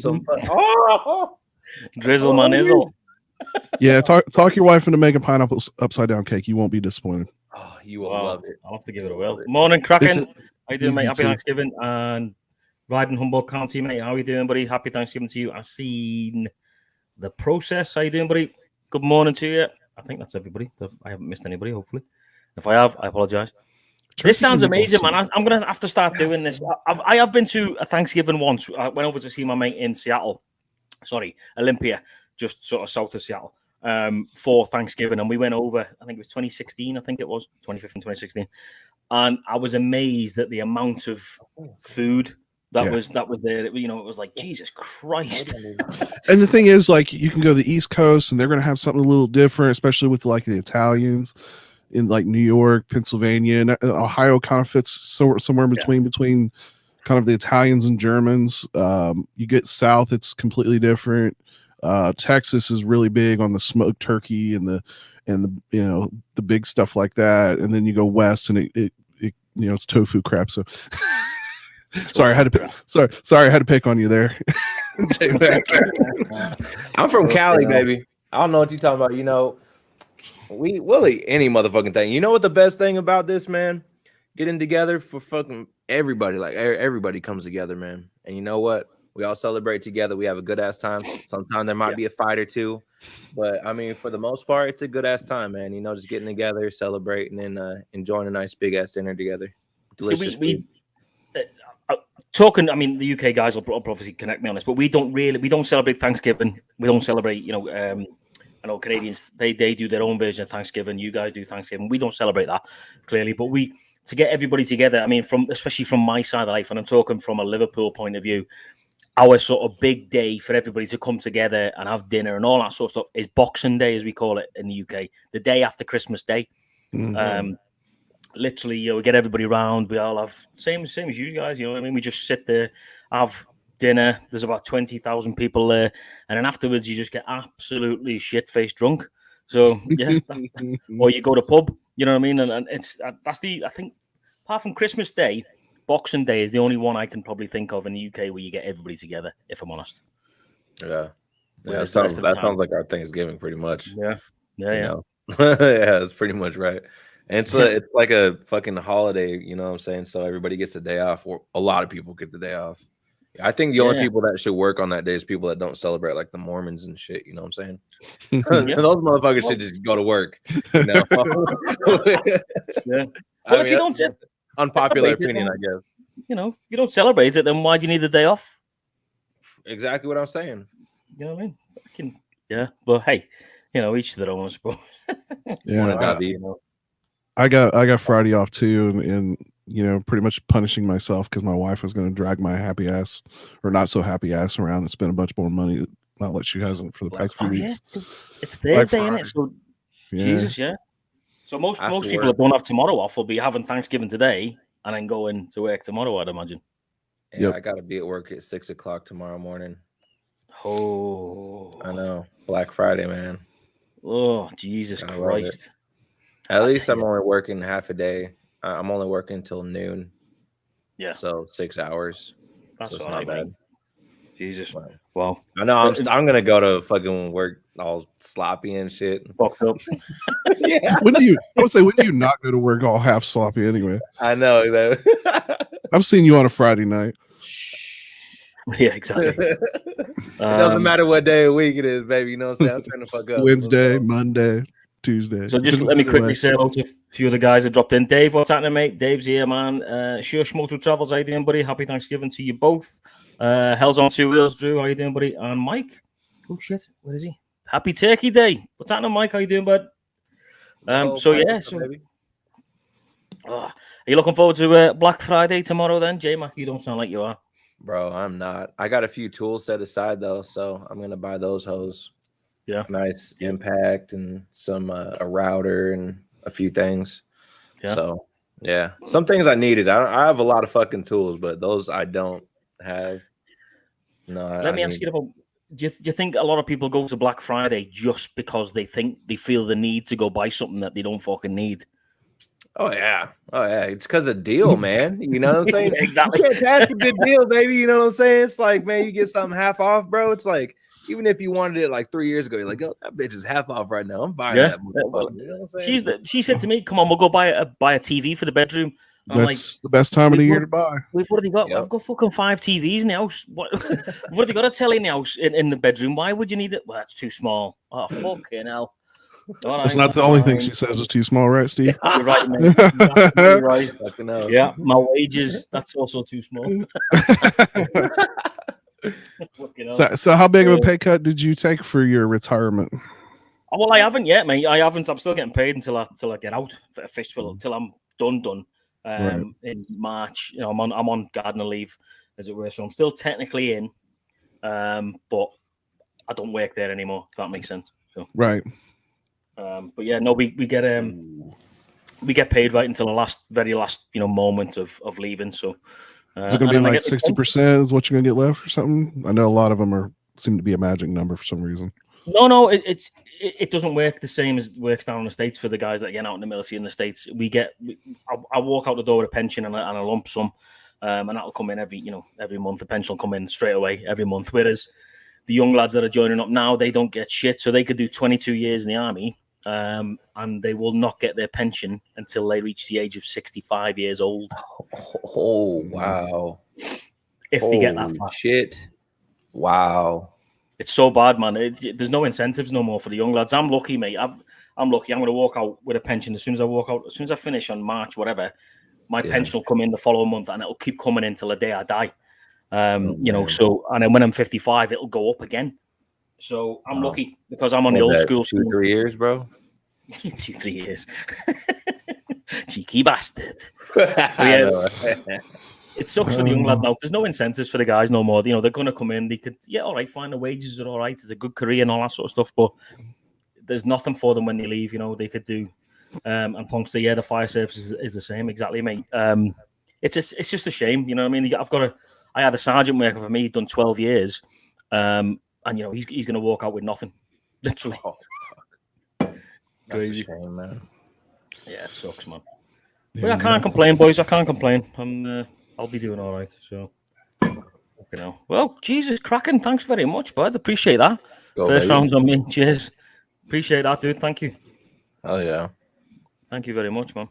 drizzle my nizzle. Yeah, talk your wife into making pineapple upside down cake. You won't be disappointed. Oh, you will love it. I'll have to give it a whirl. Morning, Kraken. How you doing, mate? Happy Thanksgiving. And Riding Humboldt County, mate. How you doing, buddy? Happy Thanksgiving to you. I've seen the process. How you doing, buddy? Good morning to you. I think that's everybody. I haven't missed anybody, hopefully. If I have, I apologize. This sounds amazing, man. I'm going to have to start doing this. I have been to a Thanksgiving once. I went over to see my mate in Seattle. Sorry, Olympia. Just sort of south of Seattle, for Thanksgiving. And we went over, I think it was 2016, 2015, 2016. And I was amazed at the amount of food that was there. It was like, Jesus Christ. And the thing is, like, you can go to the East Coast and they're going to have something a little different, especially with like the Italians in like New York, Pennsylvania, and Ohio kind of fits somewhere in between kind of the Italians and Germans. You get south, it's completely different. Texas is really big on the smoked turkey and the big stuff like that, and then you go west and it's tofu crap. So sorry, I had to pick on you there. I'm from Cali, baby. I don't know what you're talking about. We'll eat any motherfucking thing. You know what the best thing about this, man? Getting together for fucking everybody. Like everybody comes together, man. And you know what? We all celebrate together. We have a good ass time. Sometimes there might be a fight or two, but I mean, for the most part, it's a good ass time, man. Just getting together, celebrating, and enjoying a nice big ass dinner together. Delicious food. Talking. I mean, the UK guys will obviously connect me on this, but we don't celebrate Thanksgiving. We don't celebrate. I know Canadians they do their own version of Thanksgiving. You guys do Thanksgiving. We don't celebrate that clearly, but to get everybody together. I mean, especially from my side of life, and I'm talking from a Liverpool point of view. Our sort of big day for everybody to come together and have dinner and all that sort of stuff is Boxing Day, as we call it in the UK, the day after Christmas Day. Mm-hmm. Literally, we get everybody around. We all have same as you guys. You know what I mean? We just sit there, have dinner. There's about 20,000 people there, and then afterwards you just get absolutely shit-faced drunk. So yeah, or you go to pub. You know what I mean? And I think apart from Christmas Day. Boxing Day is the only one I can probably think of in the UK where you get everybody together, if I'm honest. Yeah. That sounds like our Thanksgiving pretty much. Yeah. Yeah, it's pretty much right. And it's like a fucking holiday, you know what I'm saying? So everybody gets a day off, or a lot of people get the day off. I think the only people that should work on that day is people that don't celebrate, like the Mormons and shit, you know what I'm saying? Those motherfuckers should just go to work. Yeah. Well, if you don't unpopular opinion, I guess. If you don't celebrate it, then why do you need the day off? Exactly what I'm saying. You know what I mean? Yeah, but hey, each to their own, I suppose. Yeah, I got Friday off too, and pretty much punishing myself because my wife was going to drag my happy ass or not so happy ass around and spend a bunch more money. Not like she hasn't for the past few weeks. Yeah. It's Thursday, isn't it? So Jesus, yeah. So most people that don't have tomorrow off will be having Thanksgiving today and then going to work tomorrow, I'd imagine. Yeah, I got to be at work at 6 o'clock tomorrow morning. Oh, I know. Black Friday, man. Oh, Jesus Christ. At least I'm only working half a day. I'm only working until noon. Yeah. So 6 hours. That's so all right, bad. mate. Jesus. Well, I know I'm gonna go to fucking work all sloppy and shit. Fucked up. Yeah. When do you not go to work all half sloppy anyway? I know that. I've seen you on a Friday night. Yeah, exactly. It doesn't matter what day of the week it is, baby. You know what I'm saying? I'm trying to fuck up. Wednesday, Monday, Tuesday. So just let me quickly say hello to a few of the guys that dropped in. Dave, what's happening, mate? Dave's here, man. Shush Motor Travels, how you doing, buddy? Happy Thanksgiving to you both. Hell's on 2 wheels, Drew, how you doing, buddy? And Mike, oh shit, where is he? Happy Turkey Day. What's happening, Mike? How you doing, bud? Are you looking forward to Black Friday tomorrow then? J-Mac, you don't sound like you are. Bro, I'm not. I got a few tools set aside though, so I'm gonna buy those hoes. Yeah, nice impact and some a router and a few things. Yeah. So yeah, some things I needed. I have a lot of fucking tools, but those I don't have. No. Let me ask you about. Do you think a lot of people go to Black Friday just because they feel the need to go buy something that they don't fucking need? Oh yeah. It's because of deal, man. You know what I'm saying? Exactly. You can't pass a good deal, baby. You know what I'm saying? It's like, man, you get something half off, bro. It's like, even if you wanted it like 3 years ago, you're like, oh, that bitch is half off right now. I'm buying that. You know what I'm saying? She said to me, "Come on, we'll go buy a TV for the bedroom." That's the best time of the year to buy. We've already got. I've got fucking 5 TVs in the house. What? We've already got a telly in the house in the bedroom. Why would you need it? Well, that's too small. Oh, fucking hell. That's not the only thing she says is too small, right, Steve? You're right, mate. You're right. Yeah, my wages, that's also too small. So how big of a pay cut did you take for your retirement? Well, I haven't yet, mate. I haven't. I'm still getting paid until I get out for a fistful, until I'm done. In March. I'm on gardener leave, as it were. So I'm still technically in, but I don't work there anymore, if that makes sense. So right. But yeah, no, we get paid right until the very last moment of leaving. So is it going to be like 60% is what you're going to get left or something? I know a lot of them seem to be a magic number for some reason. No, it doesn't work the same as it works down in the States for the guys that get out in the military in the States. I walk out the door with a pension and a lump sum, and that'll come in every month. The pension will come in straight away every month. Whereas the young lads that are joining up now, they don't get shit. So they could do 22 years in the army, and they will not get their pension until they reach the age of 65 years old. Oh, wow. If they get that far. Shit. Wow. It's so bad, man. There's no incentives no more for the young lads. I'm lucky, mate. I'm lucky. I'm going to walk out with a pension as soon as I walk out. As soon as I finish on March, whatever, my pension will come in the following month, and it'll keep coming in till the day I die. So, and then when I'm 55, it'll go up again. So I'm lucky because I'm on the old school. 2-3 years, bro. 2-3 years. Cheeky bastard. It sucks for the young lads now. There's no incentives for the guys no more. They're going to come in. They could, all right, fine. The wages are all right. It's a good career and all that sort of stuff. But there's nothing for them when they leave. They could do. And Punkster, the fire service is the same. Exactly, mate. It's just a shame. You know what I mean? I had a sergeant working for me. He'd done 12 years. And, he's going to walk out with nothing. Literally. That's a shame, man. Yeah, it sucks, man. But I can't complain, boys. I can't complain. I'll be doing all right. So, well, Jesus, cracking. Thanks very much, bud. Appreciate that. First round's on me. Cheers. Appreciate that, dude. Thank you. Oh yeah. Thank you very much, man.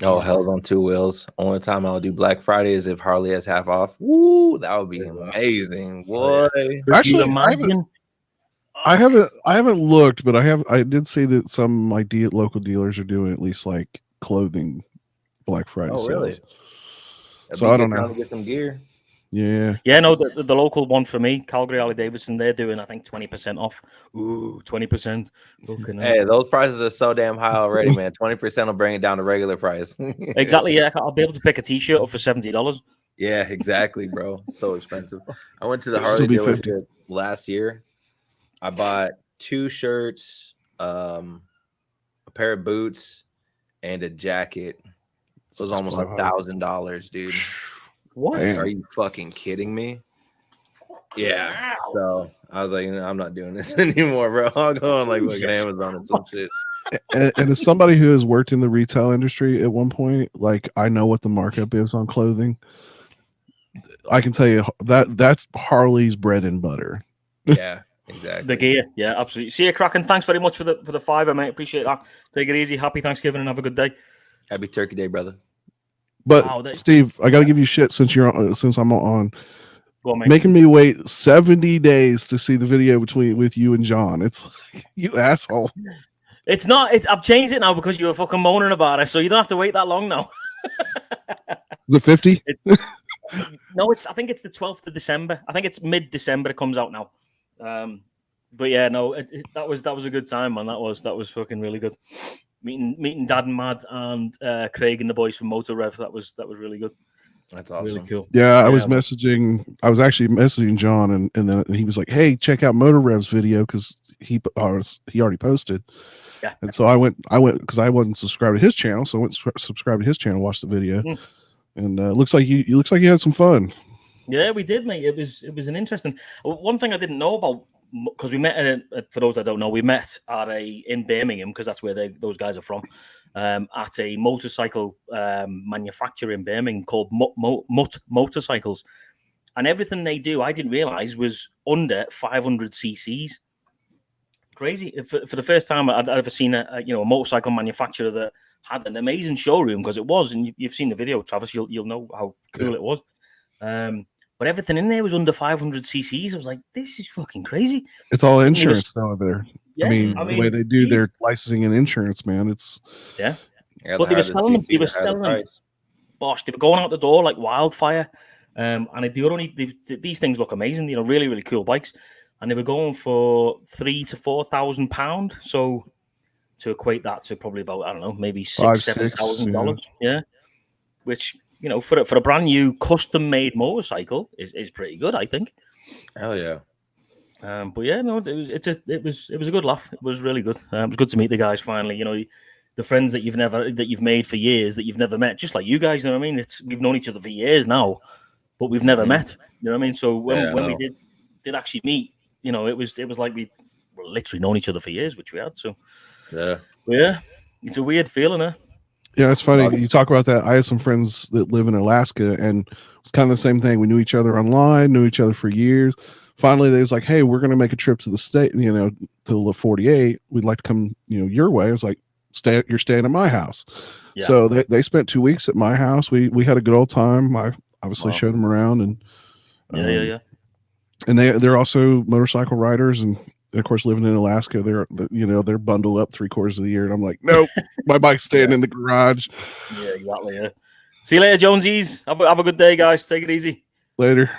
Oh, hell's on 2 wheels. Only time I'll do Black Friday is if Harley has half off. Woo, that would be amazing. Boy. Actually, I haven't looked, but I did see that some of my local dealers are doing at least like clothing Black Friday sales. Really? So I don't know. To get some gear. Yeah. Yeah, no, the local one for me, Calgary Harley Davidson, they're doing, I think, 20% off. Ooh, 20%. Hey, those prices are so damn high already, man. 20% will bring it down to regular price. Exactly, yeah. I'll be able to pick a t-shirt up for $70. Yeah, exactly, bro. So expensive. I went to the It'll Harley still be 50. dealership last year. I bought 2 shirts, a pair of boots, and a jacket. It was almost $1,000, dude. What? Damn. Are you fucking kidding me? Yeah. So I was like, I'm not doing this anymore, bro. I'll go on like fucking Amazon and some shit. And as somebody who has worked in the retail industry at one point, like I know what the markup is on clothing. I can tell you that's Harley's bread and butter. Yeah, exactly. The gear, yeah, absolutely. See you, Kraken. Thanks very much for the $5, mate. Appreciate that. Take it easy. Happy Thanksgiving and have a good day. Happy Turkey Day, brother. But Steve, I got to give you shit since I'm on. Go on, mate. Making me wait 70 days to see the video with you and John. It's like, you asshole. It's not. I've changed it now because you were fucking moaning about it, so you don't have to wait that long now. Is it 50? No, I think it's the 12th of December. I think it's mid-December it comes out now. But yeah, no, that was a good time, man. That was fucking really good. Meeting Dad and Mad and Craig and the boys from Motor Rev. That was really good. That's awesome. Really cool. Yeah, I was actually messaging John, and then he was like, "Hey, check out Motor Rev's video," because he already posted. Yeah. And so I went because I wasn't subscribed to his channel, so I went subscribed to his channel, watched the video, and looks like you had some fun. Yeah, we did, mate. It was an interesting. One thing I didn't know about, because we met for those that don't know, we met in Birmingham, because that's where those guys are from, at a motorcycle manufacturer in Birmingham called Mutt Motorcycles, and everything they do, I didn't realize was under 500 cc's. Crazy. For the first time I'd ever seen a motorcycle manufacturer that had an amazing showroom, because it was, and you've seen the video, Travis, you'll know how cool it was. But everything in there was under 500 cc's. I was like, this is fucking crazy. It's all insurance though over there. Yeah, I mean, the way they do their licensing and insurance, man, it's but they were selling them. Bosh, they were going out the door like wildfire. And these things look amazing. Really, really cool bikes. And they were going for £3,000 to £4,000. So to equate that to probably about, I don't know, maybe $7,000. Yeah. Which, for a brand new custom made motorcycle is pretty good, I think. Hell yeah. But yeah, no, it was a good laugh. It was really good. It was good to meet the guys finally. The friends that you've made for years that you've never met, just like you guys. You know what I mean? We've known each other for years now, but we've never met. You know what I mean? So when we did actually meet, it was like we were literally known each other for years, which we had. So yeah, it's a weird feeling, huh? Yeah, it's funny. You talk about that. I have some friends that live in Alaska, and it's kind of the same thing. We knew each other online, knew each other for years. Finally, they was like, "Hey, we're going to make a trip to the state, to the 48. We'd like to come, your way." I was like, "You're staying at my house." Yeah. So they spent 2 weeks at my house. We had a good old time. I obviously showed them around, and yeah. And they're also motorcycle riders, and of course, living in Alaska, they're bundled up 3/4 of the year, and I'm like, nope, my bike's staying in the garage. Yeah, exactly. Yeah. See you later, Jonesies. Have a good day, guys. Take it easy. Later.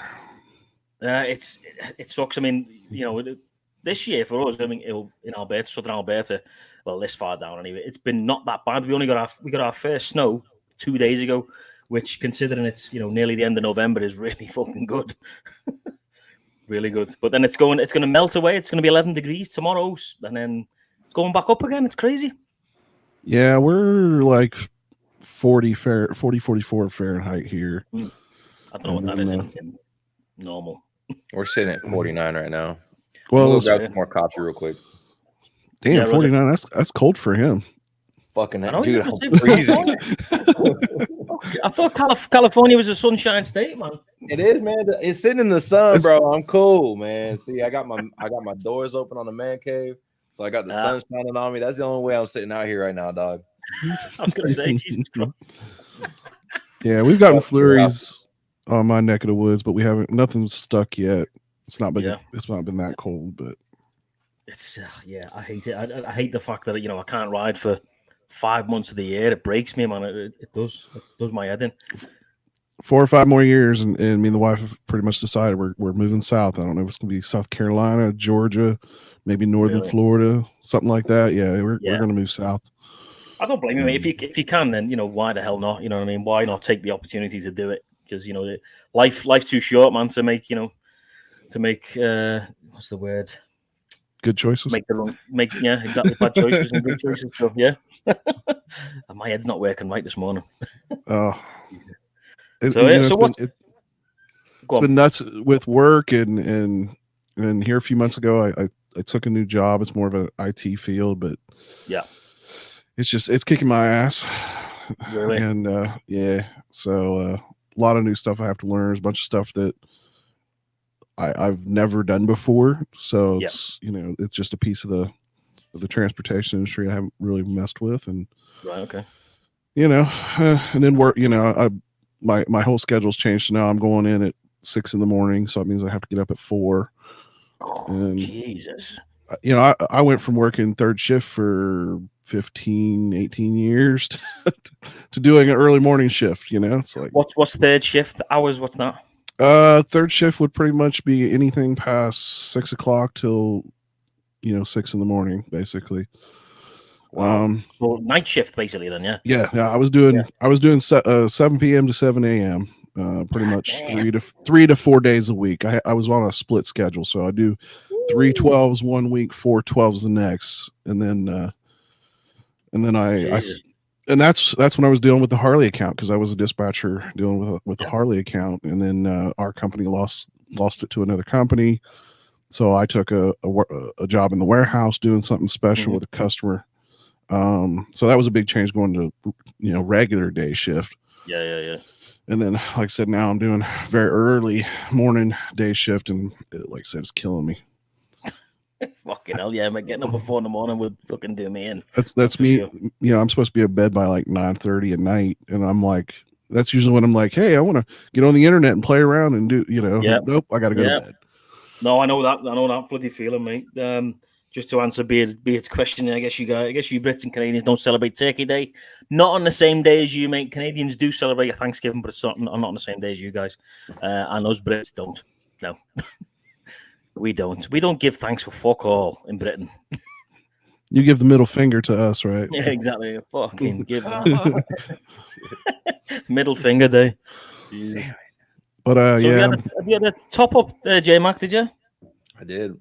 It sucks. I mean, this year for us, in Alberta, Southern Alberta, well, this far down anyway, it's been not that bad. We got our first snow 2 days ago, which, considering it's nearly the end of November, is really fucking good. Really good. But then it's going to melt away. It's going to be 11 degrees tomorrow, and then it's going back up again. It's crazy. Yeah, we're like 44 Fahrenheit here. I don't know what that is in normal. We're sitting at 49 right now. Well, we'll grab some more coffee real quick. Damn, 49. That's cold for him. Fucking dude, I'm freezing. I thought California was a sunshine state, man. It is, man. It's sitting in the sun, bro. I'm cool, man. See, I got my doors open on the man cave, so I got the sun shining on me. That's the only way I'm sitting out here right now, dog. I was gonna say, Jesus Christ. Yeah, we've gotten flurries on my neck of the woods, but nothing's stuck yet. It's not been that cold, but it's I hate it. I hate the fact that I can't ride for 5 months of the year. It breaks me, man. It does my head in. 4 or 5 more years, and me and the wife have pretty much decided we're moving south. I don't know if it's gonna be South Carolina, Georgia, maybe northern Florida, something like that. Yeah, we're gonna move south. I don't blame you, mate. If you can, then why the hell not? You know what I mean? Why not take the opportunity to do it? Because life's too short, man, to make what's the word? Good choices. Exactly, bad choices and good choices. So yeah, my head's not working right this morning. Oh, it's been nuts with work and here a few months ago I took a new job. It's more of an IT field, but yeah, it's kicking my ass. Really? And so a lot of new stuff I have to learn. There's a bunch of stuff that I've never done before. So it's it's just a piece of the transportation industry I haven't really messed with. And right, okay. And then work, my whole schedule's changed. So now I'm going in at 6 a.m. So it means I have to get up at 4. And Jesus. I went from working third shift for 15, 18 years to doing an early morning shift. It's like, what's third shift hours? What's that? Third shift would pretty much be anything past 6 o'clock till 6 a.m, basically. Wow. So night shift basically then, yeah. Yeah. I was doing 7 p.m. to 7 a.m. Pretty much 3 to 4 days a week. I was on a split schedule, so I do 3 12s 1 week, 4 12s the next, and then that's when I was dealing with the Harley account, because I was a dispatcher dealing with the Harley account, and then our company lost it to another company, so I took a job in the warehouse doing something special with a customer. So that was a big change, going to regular day shift. Yeah. And then, like I said, now I'm doing very early morning day shift, and like I said, it's killing me. Fucking hell, yeah, man. Getting up at 4 a.m. would fucking do me in. That's me. Sure. I'm supposed to be in bed by like 9:30 at night, and I'm like, that's usually when I'm like, hey, I want to get on the internet and play around and do, nope, I got to go to bed. No, I know that bloody feeling, mate. Just to answer Beard's question, I guess you Brits and Canadians don't celebrate Turkey Day. Not on the same day as you, mate. Canadians do celebrate Thanksgiving, but it's not on the same day as you guys. And those Brits don't. No. We don't. We don't give thanks for fuck all in Britain. You give the middle finger to us, right? Yeah, exactly. Fucking give middle finger day. Damn it. But so have you had a top up, J-Mac, did you? I did.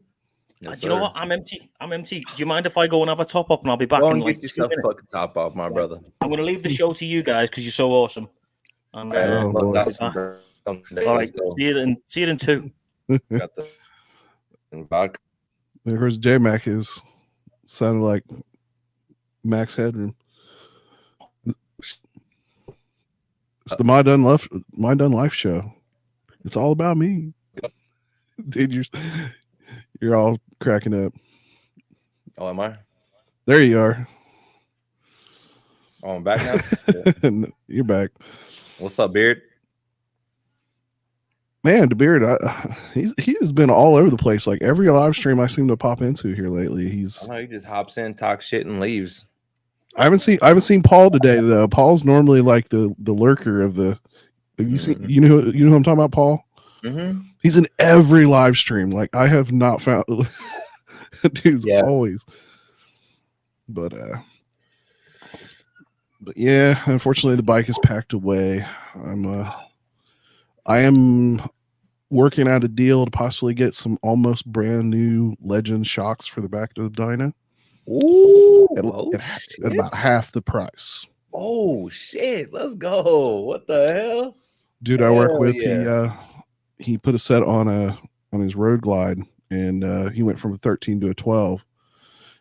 Yes, do you know what? I'm empty. Do you mind if I go and have a top up, and I'll be back in like 2 minutes? Fucking top up, my brother. I'm going to leave the show to you guys because you're so awesome. And, all right. See you in 2. Got the vodka. Of course, J-Mac sounded like Max Headroom. It's the My Done Life show. It's all about me. Dude, you're all cracking up. Oh, am I? There you are. Oh, I'm back now? You're back. What's up, Beard? Man, the Beard, he has been all over the place. Like every live stream I seem to pop into here lately, he just hops in, talks shit, and leaves. I haven't seen Paul today though. Paul's normally like the lurker of the. Have you seen? You know who I'm talking about, Paul? Mm-hmm. He's in every live stream. Like I have not found. Dude's always. But yeah, unfortunately the bike is packed away. I am working out a deal to possibly get some almost brand new Legend shocks for the back of the dyno. Ooh, at about half the price. Oh shit! Let's go. What the hell, dude? I work with he put a set on his Road Glide, and he went from a 13 to a 12,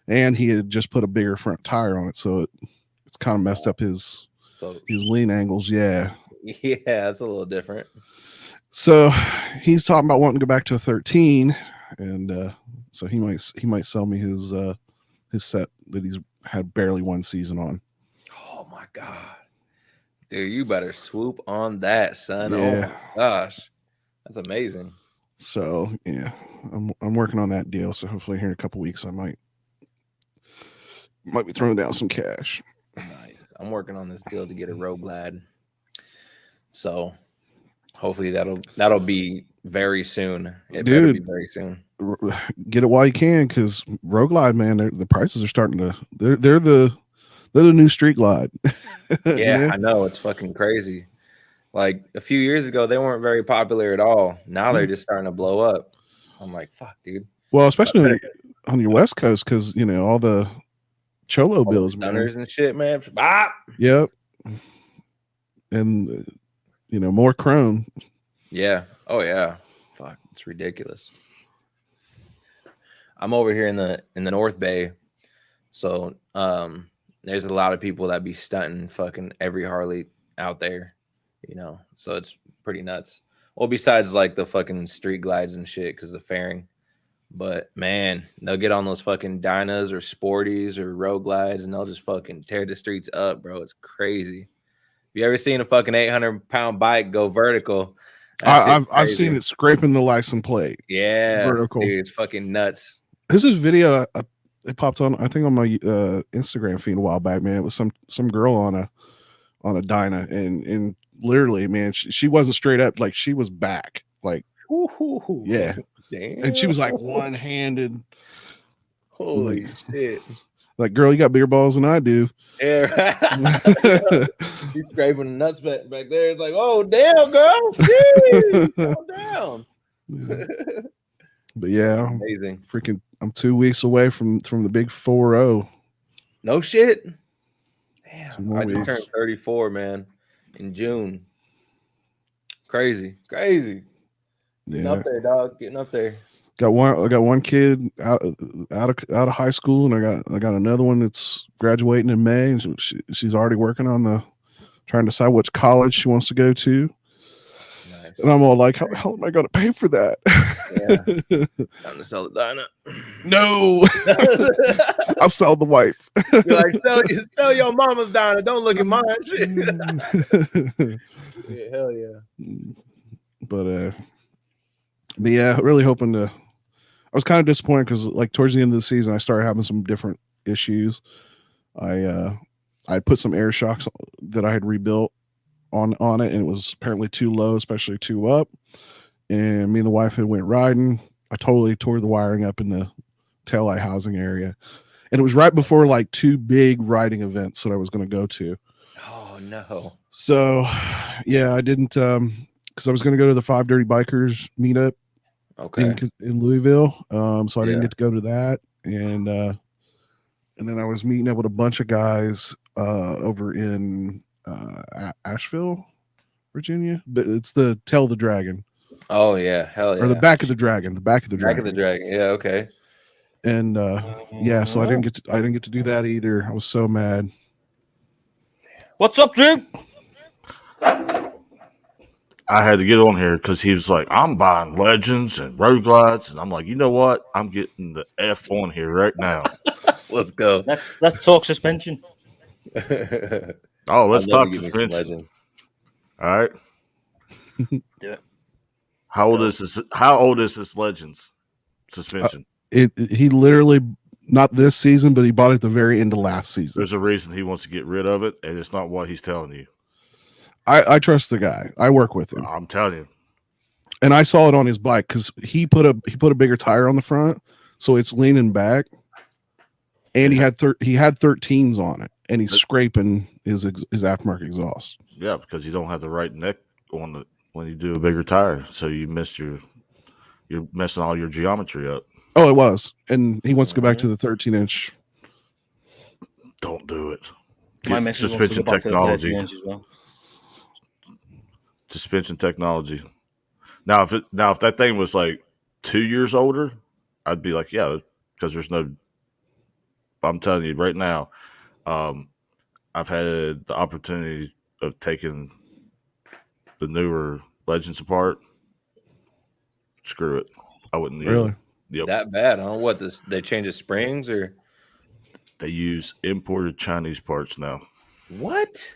and he had just put a bigger front tire on it, so it's kind of messed up his lean angles. Yeah, that's a little different. So he's talking about wanting to go back to a 13, and so he might sell me his set that he's had barely one season on. Oh my god, dude, you better swoop on that, son. Yeah. Oh my gosh, that's amazing. So yeah, I'm working on that deal. So hopefully here in a couple weeks I might be throwing down some cash. Nice. I'm working on this deal to get a Road Glide. So Hopefully that'll be very soon. It better be very soon. Get it while you can, because Road Glide, man, the prices are starting to. They're the new Street Glide. Yeah, I know, it's fucking crazy. Like a few years ago, they weren't very popular at all. Now they're just starting to blow up. I'm like, fuck, dude. Well, especially on your West Coast, because all the Cholo bills, man, and shit, man. Ah! Yep, and more chrome. Yeah. Oh yeah. Fuck, it's ridiculous. I'm over here in the North Bay, so there's a lot of people that be stunting fucking every Harley out there, so it's pretty nuts. Well, besides like the fucking street glides and shit because of fairing, but man, they'll get on those fucking Dynas or Sporties or Road Glides and they'll just fucking tear the streets up, bro. It's crazy. Have you ever seen a fucking 800-pound bike go vertical? I've seen it scraping the license plate. Yeah, vertical. Dude, it's fucking nuts. This is video. It popped on, I think, on my Instagram feed a while back, man. It was some girl on a Dyna, and literally, man, she wasn't straight up, like she was back, like yeah, damn. And she was like one-handed. Holy shit! Like, girl, you got bigger balls than I do. Yeah, he's scraping the nuts back there. It's like, oh damn, girl, jeez, calm down. But yeah, amazing. Freaking, I'm 2 weeks away from the big 4-0. No shit. Damn, I just turned 34, man, in June. Crazy. Getting up there, dog. Getting up there. I got one kid out of high school, and I got another one that's graduating in May. And she's already working on trying to decide which college she wants to go to. Nice. And I'm all like, how am I going to pay for that? Yeah. Time to sell the Dyna. No, I'll sell the wife. You're like, sell your mama's Dyna. Don't look at mine. Yeah, hell yeah. But yeah, really hoping to. I was kind of disappointed because, like, towards the end of the season, I started having some different issues. I put some air shocks that I had rebuilt on it, and it was apparently too low, especially too up. And me and the wife had went riding. I totally tore the wiring up in the taillight housing area, and it was right before like 2 big riding events that I was going to go to. Oh no! So yeah, I didn't because I was going to go to the 5 Dirty Bikers meetup. Okay. In Louisville. So I didn't get to go to that. And then I was meeting up with a bunch of guys over in Asheville, Virginia. But it's the Tail of the Dragon. Oh yeah, hell yeah. Or the Back of the Dragon. The Back of the Dragon. Back of the Dragon. Yeah, okay. And yeah, so I didn't get to do that either. I was so mad. What's up, Drew? I had to get on here because he was like, I'm buying Legends and Road Glides. And I'm like, you know what? I'm getting the F on here right now. Let's go. Let's talk suspension. Oh, let's talk suspension. All right. Do it. How old is this Legends suspension? He literally, not this season, but he bought it at the very end of last season. There's a reason he wants to get rid of it, and it's not what he's telling you. I trust the guy. I work with him. I'm telling you. And I saw it on his bike because he put a bigger tire on the front, so it's leaning back. And he had 13s on it, and he's scraping his aftermarket exhaust. Yeah, because you don't have the right neck on when you do a bigger tire, so you're messing all your geometry up. Oh, it was, and he wants to go back to the 13-inch. Don't do it. My suspension technology. As well. Suspension technology. Now, if that thing was like 2 years older, I'd be like, yeah, because there's no. I'm telling you right now, I've had the opportunity of taking the newer Legends apart. Screw it, I wouldn't use really. It. Yep. That bad, huh? What, they change the springs or they use imported Chinese parts now? What?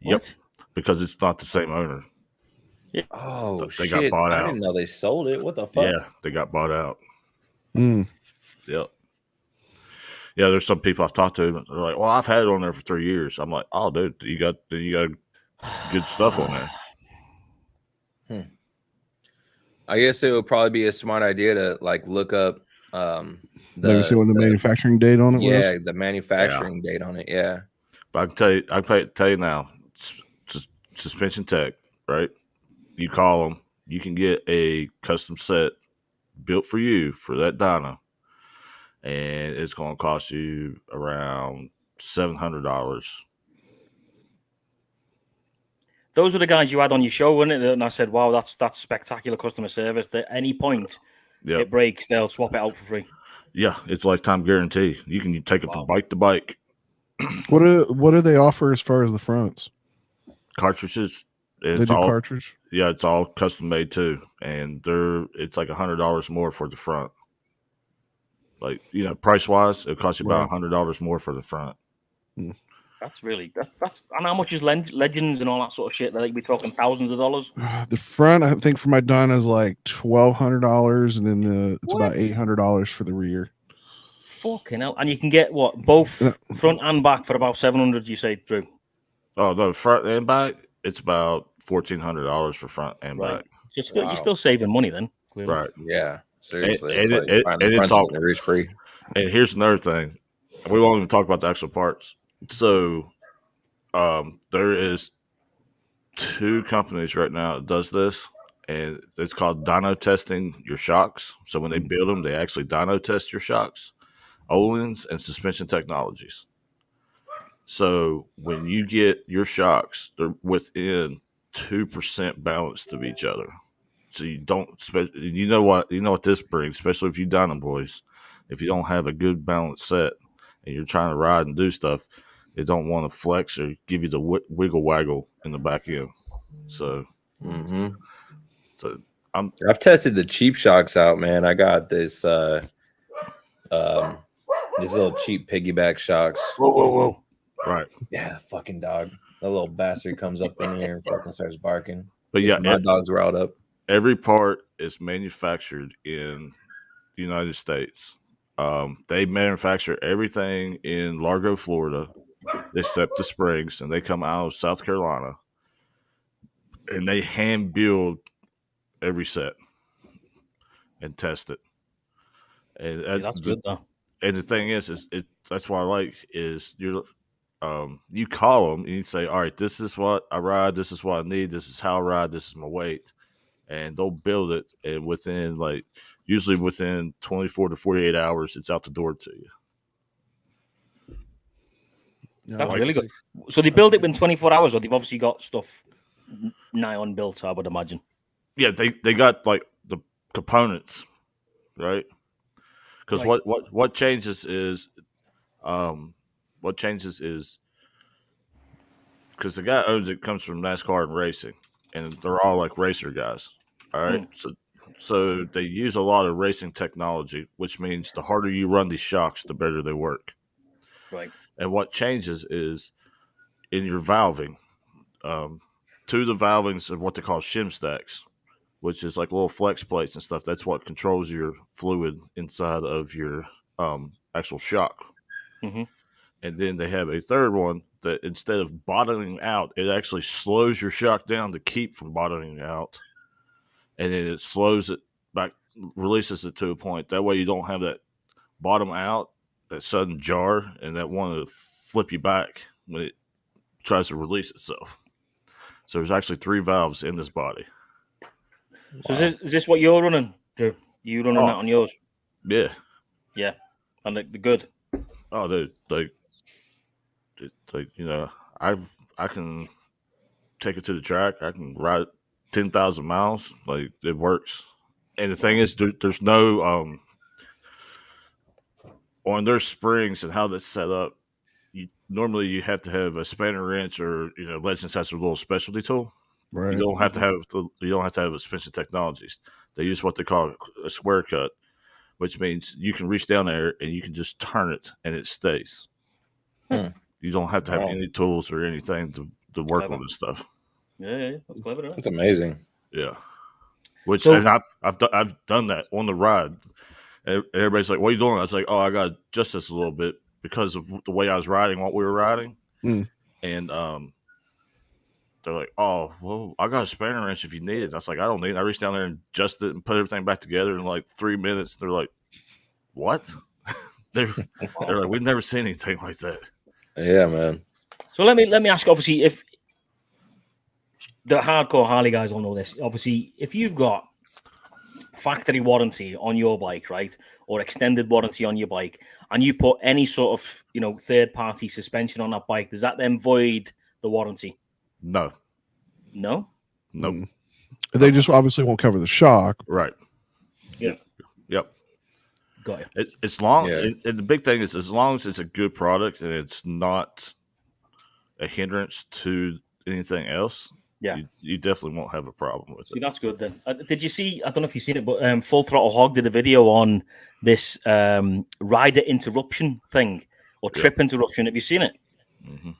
Yep. What? Because it's not the same owner. Yeah. Oh, they shit. got bought out. I didn't know they sold it. What the fuck? Yeah, they got bought out. Mm. Yep. Yeah, there's some people I've talked to. They're like, "Well, I've had it on there for 3 years." I'm like, "Oh, dude, you got good stuff on there." I guess it would probably be a smart idea to like look up Maybe see when the manufacturing date on it was. Yeah, the manufacturing date on it. Yeah. But I can tell you now, suspension tech, right? You call them, you can get a custom set built for you for that dyno, and it's going to cost you around $700. Those were the guys you had on your show, weren't it? And I said, "Wow, that's spectacular customer service. At any point it breaks, they'll swap it out for free." Yeah, it's lifetime guarantee. You can take it from bike to bike. What do they offer as far as the fronts? Cartridges. It's all cartridge. Yeah, it's all custom made too, and it's like $100 more for the front. Like, you know, price wise, it costs you about $100 more for the front. That's really that's and how much is Legends and all that sort of shit? Like, we're talking thousands of dollars. The front, I think, for my dyno is like $1,200, and then it's about $800 for the rear. Fucking hell! And you can get what, both front and back for about $700. You say, Drew? Oh no, front and back, it's about $1,400 for front and back. So you're still saving money then, clearly. Right? Yeah, seriously. And it's all free. And here's another thing: we won't even talk about the actual parts. So, there is 2 companies right now that does this, and it's called dyno testing your shocks. So when they build them, they actually dyno test your shocks. Olin's and Suspension Technologies. So when you get your shocks, they're within 2% balanced of each other. So you don't, you know what this brings, especially if you dyno boys. If you don't have a good balanced set and you're trying to ride and do stuff, they don't want to flex or give you the wiggle waggle in the back end. So, I've tested the cheap shocks out, man. I got this these little cheap piggyback shocks. Whoa. Right. Yeah, fucking dog. That little bastard comes up in here and fucking starts barking. But yeah, my dog's riled up. Every part is manufactured in the United States. They manufacture everything in Largo, Florida, except the springs, and they come out of South Carolina, and they hand build every set and test it. And that's good though. And the thing is that's what I like is you call them and you say, all right, this is what I ride, this is what I need, this is how I ride, this is my weight, and they'll build it, and usually within 24 to 48 hours, it's out the door to you. That's really good. So they build it in 24 hours, or they've obviously got stuff nigh on built, I would imagine. Yeah, they got like the components, right? Because what changes is because the guy owns it comes from NASCAR and racing, and they're all like racer guys. All right, so they use a lot of racing technology, which means the harder you run these shocks, the better they work. Right. And what changes is in your valving. 2 of the valvings are what they call shim stacks, which is like little flex plates and stuff. That's what controls your fluid inside of your actual shock. Mm-hmm. And then they have a third one that instead of bottoming out, it actually slows your shock down to keep from bottoming out. And then it slows it back, releases it to a point. That way you don't have that bottom out, that sudden jar, and that one to flip you back when it tries to release itself. So there's actually 3 valves in this body. So is this what you're running, Drew? You running that on yours? Yeah. Yeah. And they're good. Oh, dude, like you know, I can take it to the track. I can ride 10,000 miles. Like, it works. And the thing is, there's no on their springs and how that's set up. Normally you have to have a spanner wrench, or Legends has a little specialty tool. Right. You don't have to have a Suspension Technologies. They use what they call a square cut, which means you can reach down there and you can just turn it and it stays. You don't have to have any tools or anything to work on this stuff. Yeah, that's clever. That's amazing. Yeah. And I've done that on the ride. Everybody's like, "What are you doing?" I was like, "Oh, I got to adjust this a little bit because of the way I was riding, what we were riding." And they're like, "Oh, well, I got a spanner wrench if you need it." I was like, "I don't need it." I reached down there and adjusted it and put everything back together in like 3 minutes. They're like, "What?" they're like, "We've never seen anything like that." Yeah, man. So let me ask. Obviously, if the hardcore Harley guys all know this, obviously, if you've got factory warranty on your bike, right, or extended warranty on your bike, and you put any sort of third-party suspension on that bike, does that then void the warranty? No. No. Nope. They just obviously won't cover the shock. Right. Yeah. Yep. Got it. It's long. Yeah. And the big thing is, as long as it's a good product and it's not a hindrance to anything else, yeah, you definitely won't have a problem with it. See, that's good then. Did you see? I don't know if you've seen it, but Full Throttle Hog did a video on this rider interruption thing or trip interruption. Have you seen it? Mm-hmm.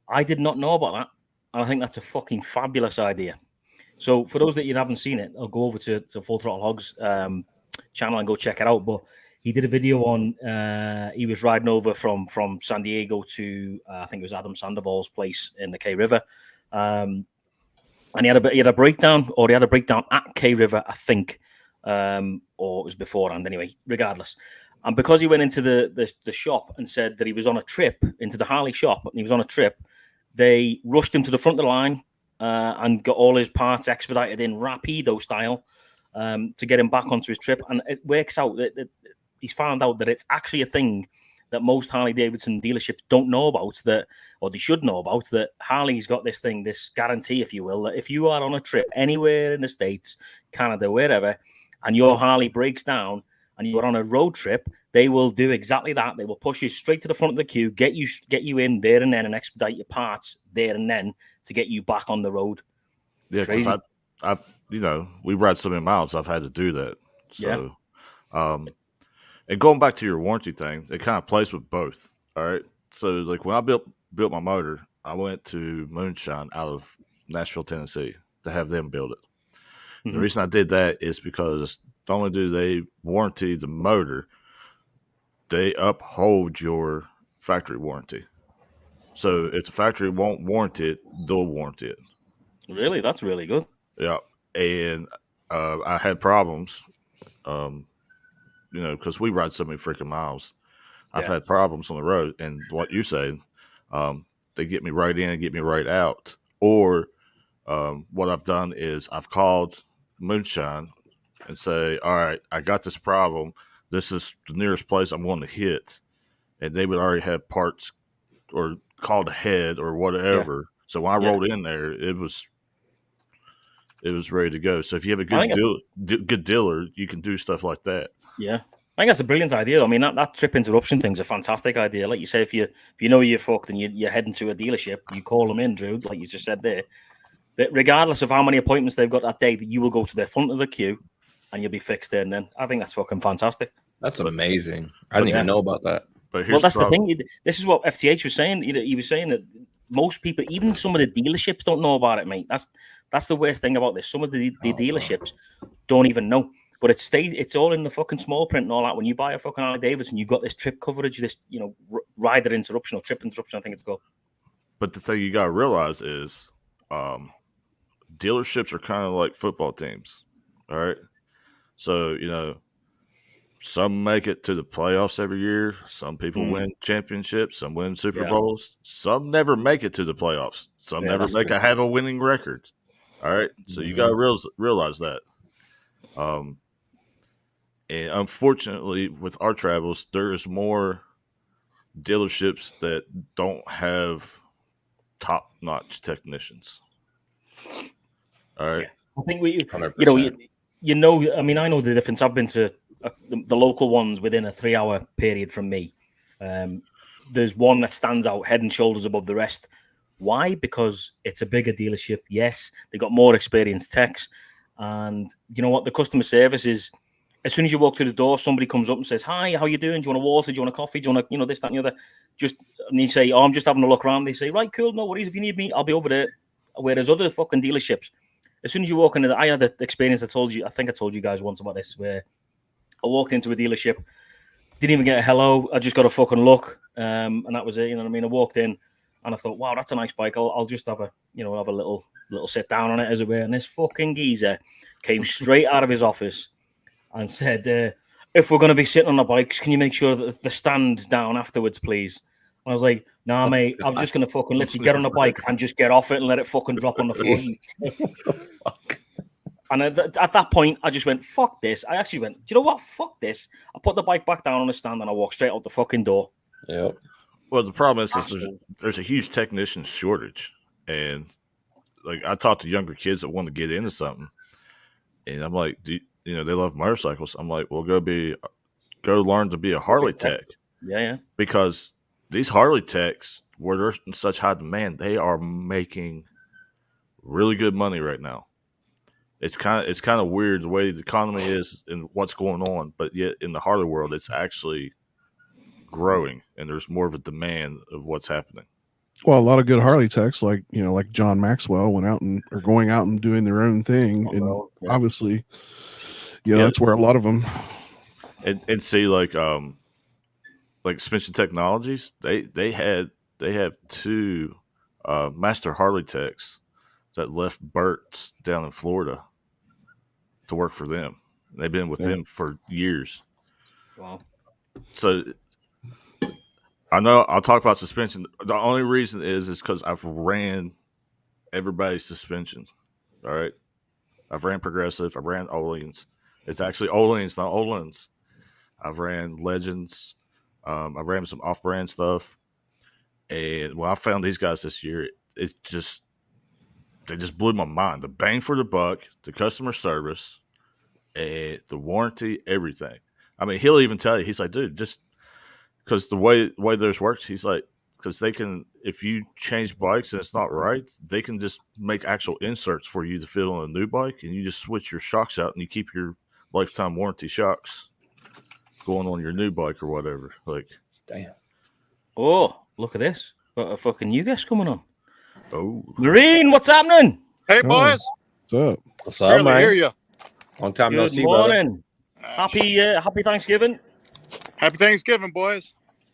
I did not know about that, and I think that's a fucking fabulous idea. So for those that you haven't seen it, I'll go over to Full Throttle Hog's channel and go check it out. But he did a video on he was riding over from San Diego to I think it was Adam Sandoval's place in the K River, and he had a breakdown, or he had a breakdown at K River, I think, or it was beforehand. Anyway, regardless. And because he went into the shop and said that he was on a trip into the Harley shop, and he was on a trip, they rushed him to the front of the line and got all his parts expedited in rapido style to get him back onto his trip. And it works out that he's found out that it's actually a thing that most Harley Davidson dealerships don't know about, that, or they should know about, that Harley's got this thing, this guarantee, if you will, that if you are on a trip anywhere in the States, Canada, wherever, and your Harley breaks down and you're on a road trip, they will do exactly that. They will push you straight to the front of the queue, get you in there and then, and expedite your parts there and then to get you back on the road. Yeah, because I've we ride so many miles, I've had to do that. So, and going back to your warranty thing, it kind of plays with both. All right. So, like when I built my motor, I went to Moonshine out of Nashville, Tennessee, to have them build it. Mm-hmm. The reason I did that is because not only do they warranty the motor, they uphold your factory warranty. So if the factory won't warranty it, they'll warranty it. Really? That's really good. Yeah. And I had problems, because we ride so many freaking miles. I've had problems on the road. And what you said, they get me right in and get me right out. Or what I've done is I've called Moonshine and say, all right, I got this problem. This is the nearest place I'm going to hit. And they would already have parts or called ahead or whatever. Yeah. So when I rolled in there, it was ready to go. So if you have a good dealer, you can do stuff like that. Yeah. I think that's a brilliant idea. I mean, that trip interruption thing's a fantastic idea. Like you say, if you know you're fucked and you're heading to a dealership, you call them in, Drew, like you just said there. But regardless of how many appointments they've got that day, you will go to the front of the queue and you'll be fixed there and then. I think that's fucking fantastic. That's amazing. I didn't even know about that. But well, that's the thing. This is what FTH was saying. He was saying that most people, even some of the dealerships, don't know about it, mate. That's the worst thing about this. Some of the dealerships don't even know. But it's all in the fucking small print and all that. When you buy a fucking Harley Davidson, you've got this trip coverage, this rider interruption or trip interruption, I think it's called. But the thing you got to realize is dealerships are kind of like football teams. All right. So, some make it to the playoffs every year. Some people win championships. Some win Super Bowls. Some never make it to the playoffs. Some never have a winning record. All right. So you got to realize that. And unfortunately, with our travels, there is more dealerships that don't have top-notch technicians. All right. I think I mean, I know the difference. I've been to the local ones within a 3-hour period from me. There's one that stands out head and shoulders above the rest. Why? Because it's a bigger dealership. Yes, they got more experienced techs. And you know what? The customer service is, as soon as you walk through the door, somebody comes up and says, hi, how you doing? Do you want a water? Do you want a coffee? Do you want this, that, and the other? And you say, I'm just having a look around. They say, right, cool, no worries. If you need me, I'll be over there. Whereas other fucking dealerships, as soon as you walk into I had the experience I think I told you guys once about this, where I walked into a dealership, didn't even get a hello. I just got a fucking look. And that was it. You know what I mean? I walked in And I thought, wow, that's a nice bike. I'll just have a little sit down on it as it were. And this fucking geezer came straight out of his office and said, if we're going to be sitting on the bikes, can you make sure that the stand's down afterwards, please? And I was like, nah, mate, I'm just going to fucking literally get on the bike and just get off it and let it fucking drop on the floor. And at that point, I just went, fuck this. I actually went, do you know what? Fuck this. I put the bike back down on the stand and I walked straight out the fucking door. Yep. Well, the problem is there's a huge technician shortage. And like I talk to younger kids that want to get into something. And I'm like, they love motorcycles. I'm like, well, go learn to be a Harley tech. Yeah. Because these Harley techs, where they're in such high demand, they are making really good money right now. It's kind of weird the way the economy is and what's going on, but yet in the Harley world, it's actually growing, and there's more of a demand of what's happening. Well, a lot of good Harley techs, like John Maxwell, are going out and doing their own thing, obviously, that's where a lot of them. And see, like Suspension Technologies, they have two master Harley techs that left Burt's down in Florida to work for them. They've been with them for years. Wow. So I know I'll talk about suspension. The only reason is because I've ran everybody's suspension. All right. I've ran Progressive. I've ran Ohlins. It's actually Ohlins, not Ohlins. I've ran Legends. I've ran some off-brand stuff. And when I found these guys this year, they just blew my mind. The bang for the buck, the customer service, and the warranty, everything. I mean, he'll even tell you, he's like, dude, just because the way theirs works, he's like, because they can, if you change bikes and it's not right, they can just make actual inserts for you to fit on a new bike, and you just switch your shocks out and you keep your lifetime warranty shocks going on your new bike or whatever. Like, damn. Oh, look at this. Got a fucking new guest coming on. Oh, Marine, what's happening? Hey, boys. What's up? What's up, Barely man? hear you. Long time no Good see, morning. Happy Thanksgiving. Happy Thanksgiving, boys.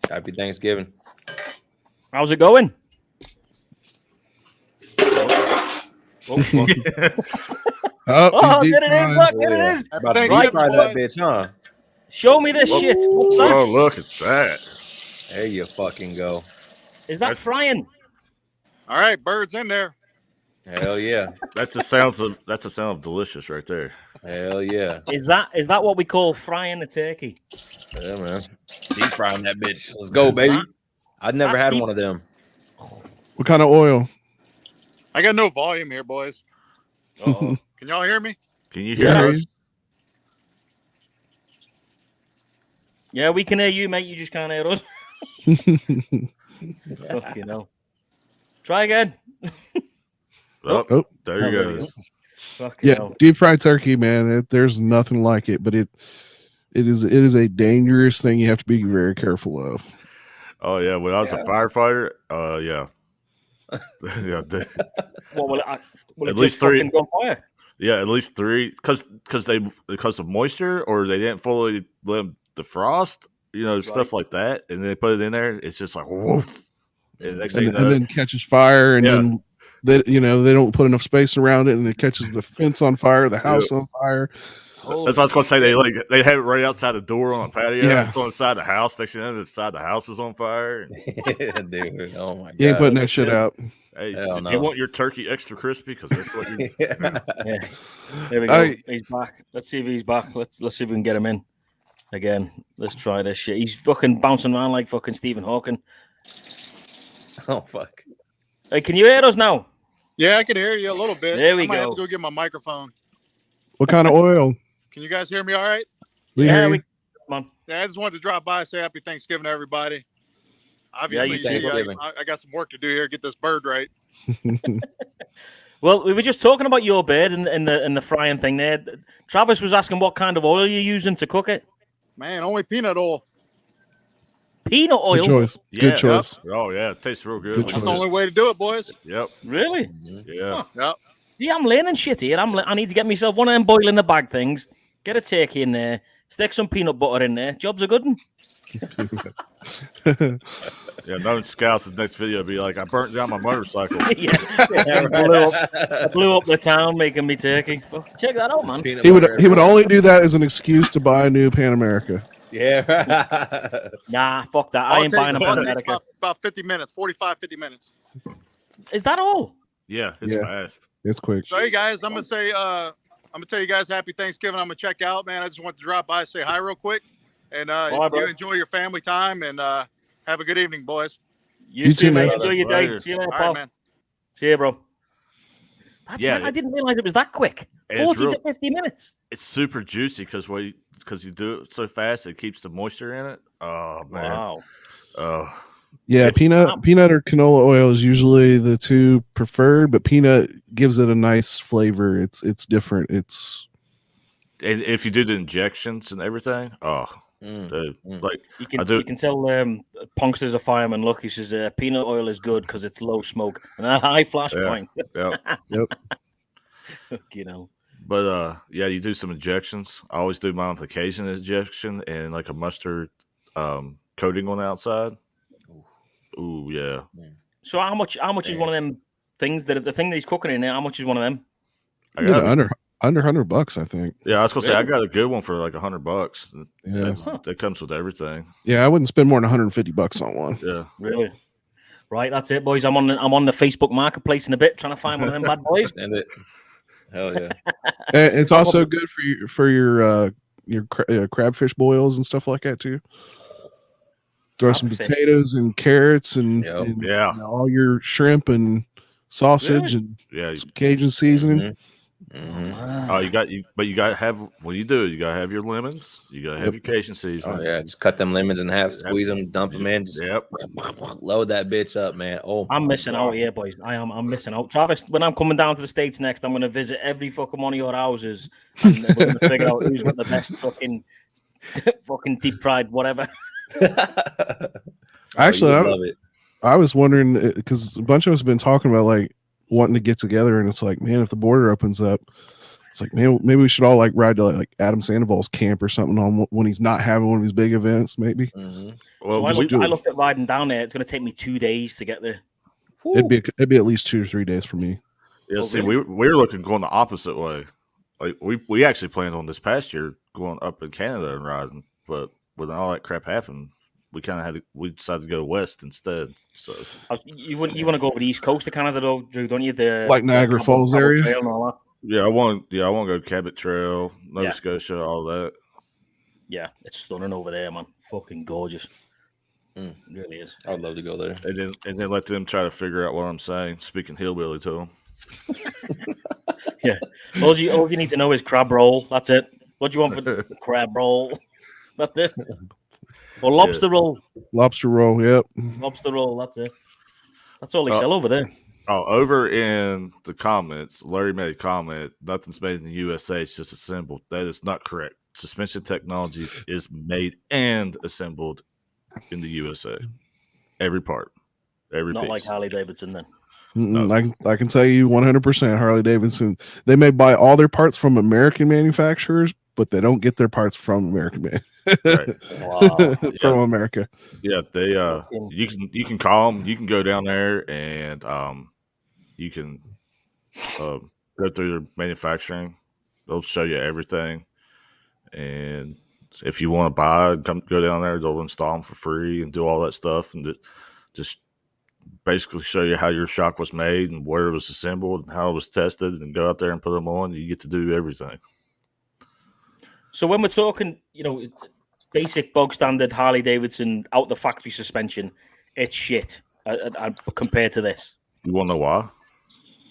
brother. Happy Thanksgiving. How's it going? Oh, there it is. Look, there it is. About to Happy deep fry Thanksgiving, that boys. bitch, huh? Show me this shit. What's that? oh, look at that. There you fucking go. Is that frying? All right, birds in there. Hell yeah. That's the sound of delicious right there. Hell yeah. Is that what we call frying the turkey? Yeah, man. Deep frying that bitch. Let's go, baby. I'd never had one of them. What kind of oil? I got no volume here, boys. Uh-oh. Can y'all hear me? Can you hear Yeah. us? Yeah, we can hear you, mate. You just can't hear us. Fucking hell. Try again. Oh, there he goes. Fucking Yeah, hell. deep fried turkey, man. There's nothing like it, but it is a dangerous thing. You have to be very careful of. Oh yeah, when I was a firefighter, yeah. Yeah, What will it? Will At it least just three. fucking go on fire? yeah, at least 3 because of moisture, or they didn't fully let them defrost, stuff like that, and they put it in there. It's just like woof, and next thing you know, And then catches fire, and Yeah. then they don't put enough space around it, and it catches the fence on fire, the house on fire. that's what I was gonna say. They have it right outside the door on a patio. Yeah. It's on the side of the house. Next thing you know, the side of the house is on fire. Dude, oh my god. You ain't putting that shit out. Hey, Hell did no. you want your turkey extra crispy? Because that's what you. Yeah. There we go. He's back. Let's see if he's back. Let's see if we can get him in again. Let's try this shit. He's fucking bouncing around like fucking Stephen Hawking. Oh fuck. Hey, can you hear us now? Yeah, I can hear you a little bit. There we I might have go. to go get my microphone. What kind of oil? Can you guys hear me all right? We hear you. Come on. Yeah, I just wanted to drop by and say happy Thanksgiving to everybody. Obviously, you too. I got some work to do here. Get this bird right. Well, we were just talking about your bird and the frying thing there. Travis was asking what kind of oil you're using to cook it. Man, only peanut oil. Peanut oil? Good choice. Yeah. Good choice. Oh yeah, it tastes real good. Good That's the choice. only way to do it, boys. Yep. Really? Yeah. Yep. Yeah, I'm learning shit here. I need to get myself one of them boil in the bag things. Get a turkey in there. Stick some peanut butter in there. Job's a good one. Yeah, knowing Scouts' next video would be like, I burnt down my motorcycle. Yeah, I blew up the town making me turkey. Well, check that out, man. He would only do that as an excuse to buy a new Pan America. Yeah. Nah, fuck that. I ain't buying a Pan America. About 50 minutes, 45, 50 minutes. Is that all? Yeah, it's fast. It's quick. So, hey, guys, I'm going to tell you guys happy Thanksgiving. I'm going to check out, man. I just want to drop by, say hi real quick. And you enjoy your family time and have a good evening, boys. You too, man. Enjoy your day. See you later, all pal. right, man. See you, bro. I didn't realize it was that quick. 40 to 50 minutes. It's super juicy because you do it so fast, it keeps the moisture in it. Oh man! Wow. Oh. Yeah, peanut or canola oil is usually the two preferred, but peanut gives it a nice flavor. It's different. And if you do the injections and everything, dude, like you can tell Punkster's a fireman. Look, he says peanut oil is good because it's low smoke and a high flash point. Yep. You know. But you do some injections. I always do mine with occasion injection and like a mustard coating on the outside. Ooh, yeah. So how much is one of them things the thing that he's cooking in there? How much is one of them? I got under $100, I think. Yeah, I was gonna say I got a good one for like $100. Yeah, that comes with everything. Yeah, I wouldn't spend more than $150 on one. Yeah, really. Right, that's it, boys. I'm on the Facebook Marketplace in a bit, trying to find one of them bad boys. Hell yeah! And it's also good for your crabfish boils and stuff like that too. Throw some potatoes and carrots and all your shrimp and sausage and some Cajun seasoning. Mm-hmm. Oh, you gotta have when you do it. You gotta have your lemons. You gotta have your Cajun seasoning. Oh yeah, just cut them lemons in half, squeeze them, dump them in. Just load that bitch up, man. Oh, I'm missing out here, boys. I'm missing out. Travis, when I'm coming down to the States next, I'm going to visit every fucking one of your houses and we're going to figure out who's got the best fucking deep fried whatever. Actually, I was wondering because a bunch of us have been talking about like wanting to get together, and it's like, man, if the border opens up, it's like, man, maybe we should all like ride to like Adam Sandoval's camp or something on when he's not having one of these big events, maybe. Mm-hmm. Well, so I looked at riding down there. It's going to take me 2 days to get there. It'd be at least 2 or 3 days for me. Yeah, see, we were looking going the opposite way. Like we actually planned on this past year going up in Canada and riding, but when all that crap happened, we decided to go west instead. So you want to go over the east coast of Canada though, Drew, don't you? Like Niagara Falls area. Trail and all that. Yeah, I want to go Cabot Trail, Nova Scotia, all that. Yeah, it's stunning over there, man. Fucking gorgeous. It really is. I'd love to go there. And then let them try to figure out what I'm saying, speaking hillbilly to them. Yeah. All you need to know is crab roll. That's it. What do you want for the crab roll? That's it. Or lobster roll. Lobster roll, yep. Lobster roll, that's it. That's all they sell over there. Oh, over in the comments, Larry made a comment, nothing's made in the USA, it's just assembled. That is not correct. Suspension Technologies is made and assembled in the USA. Every part. Every Not piece. like Harley Davidson then. No. I can tell you 100% Harley Davidson. They may buy all their parts from American manufacturers, but they don't get their parts from American from America. Yeah, they you can call them. You can go down there and you can go through their manufacturing. They'll show you everything, and if you want to buy, go down there. They'll install them for free and do all that stuff, and just basically show you how your shock was made and where it was assembled and how it was tested, and go out there and put them on. You get to do everything. So when we're talking, basic bog standard Harley Davidson out the factory suspension, it's shit compared to this. You want to know why?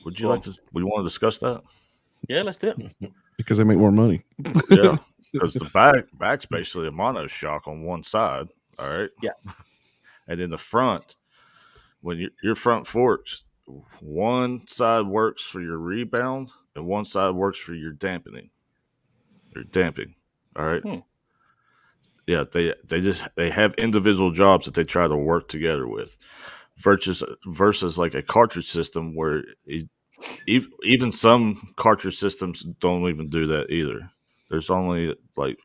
Would you like to? We want to discuss that? Yeah, let's do it. Because they make more money. Yeah, because the back's basically a mono shock on one side. All right. Yeah. And in the front, when your front forks, one side works for your rebound and one side works for your dampening. Your damping. All right. Yeah, they have individual jobs that they try to work together with, versus like a cartridge system where even some cartridge systems don't even do that either. There's only like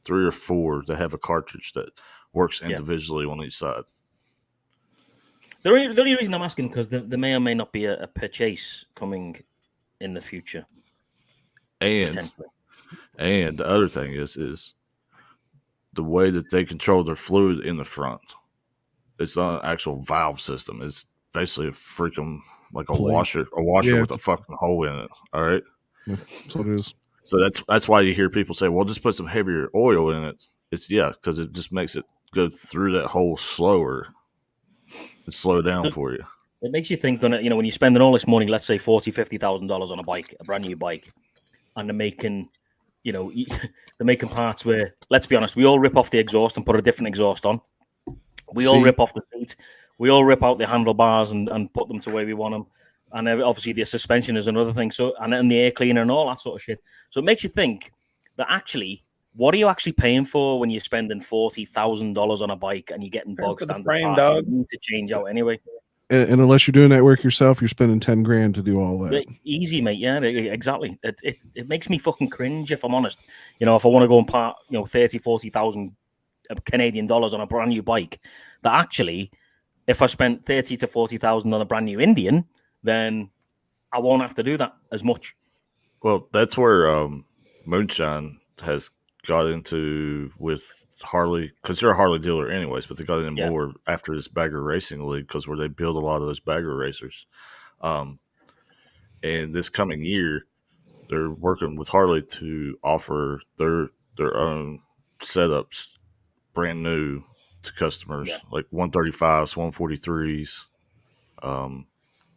3 or 4 that have a cartridge that works individually on each side. The only reason I'm asking because there may or may not be a purchase coming in the future. And the other thing is the way that they control their fluid in the front. It's not an actual valve system. It's basically a freaking like a washer with a fucking hole in it. All right. That's what it is. So that's why you hear people say, "Well, just put some heavier oil in it." It's because it just makes it go through that hole slower and slow down for you. It makes you think, doesn't it? You know, when you're spending all this money, let's say $40,000-$50,000 on a bike, a brand new bike, and they're making, you know, they're making parts where, let's be honest, we all rip off the exhaust and put a different exhaust on. We all rip off the seat. We all rip out the handlebars and put them to where we want them. And obviously the suspension is another thing. So, and then the air cleaner and all that sort of shit. So it makes you think that actually, what are you actually paying for when you're spending $40,000 on a bike and you're getting bog standard parts you need to change out anyway? And unless you're doing that work yourself, you're spending $10,000 to do all that. Easy, mate. Yeah, exactly. It makes me fucking cringe, if I'm honest. You know, if I want to go and part, you know, 30,000, 40,000 Canadian dollars on a brand new bike, that actually, if I spent 30 to 40,000 on a brand new Indian, then I won't have to do that as much. Well, that's where Moonshine has got into with Harley, because they're a Harley dealer anyways, but they got in more after this Bagger Racing League, because where they build a lot of those Bagger racers. And this coming year, they're working with Harley to offer their own setups brand new to customers, like 135s, 143s,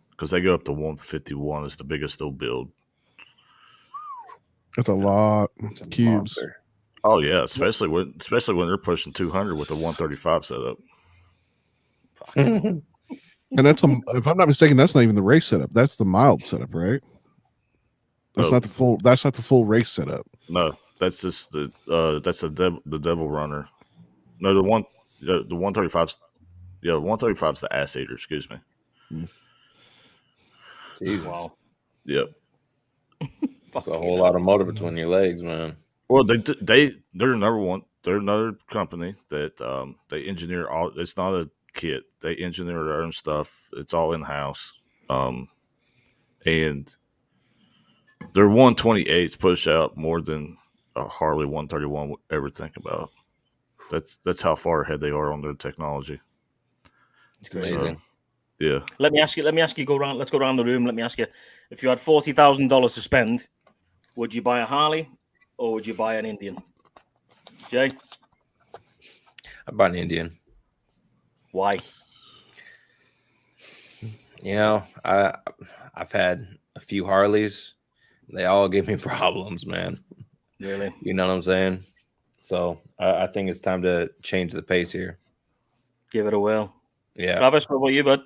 because they go up to 151 is the biggest they'll build. That's a lot. It's cubes. Oh yeah, especially when they're pushing 200 with a 135 setup. And that's if I'm not mistaken, that's not even the race setup. That's the mild setup, right? That's not the full. That's not the full race setup. No, that's just the Devil Runner. No, the 135's the 135's the ass eater. Excuse me. Jesus. Wow. Yep. That's a whole lot of motor between your legs, man. Well, they're number one. They're another company that they engineer all. It's not a kit. They engineer their own stuff. It's all in house. And their 128s push out more than a Harley 131 would ever think about. That's how far ahead they are on their technology. It's amazing. Yeah. Let me ask you. Let's go around the room. Let me ask you: if you had $40,000 to spend, would you buy a Harley or would you buy an Indian? Jay, I'd buy an Indian. Why? You know, I've had a few Harleys. They all give me problems, man. Really? You know what I'm saying? So I think it's time to change the pace here. Give it a whirl. Yeah. Travis, what about you, bud?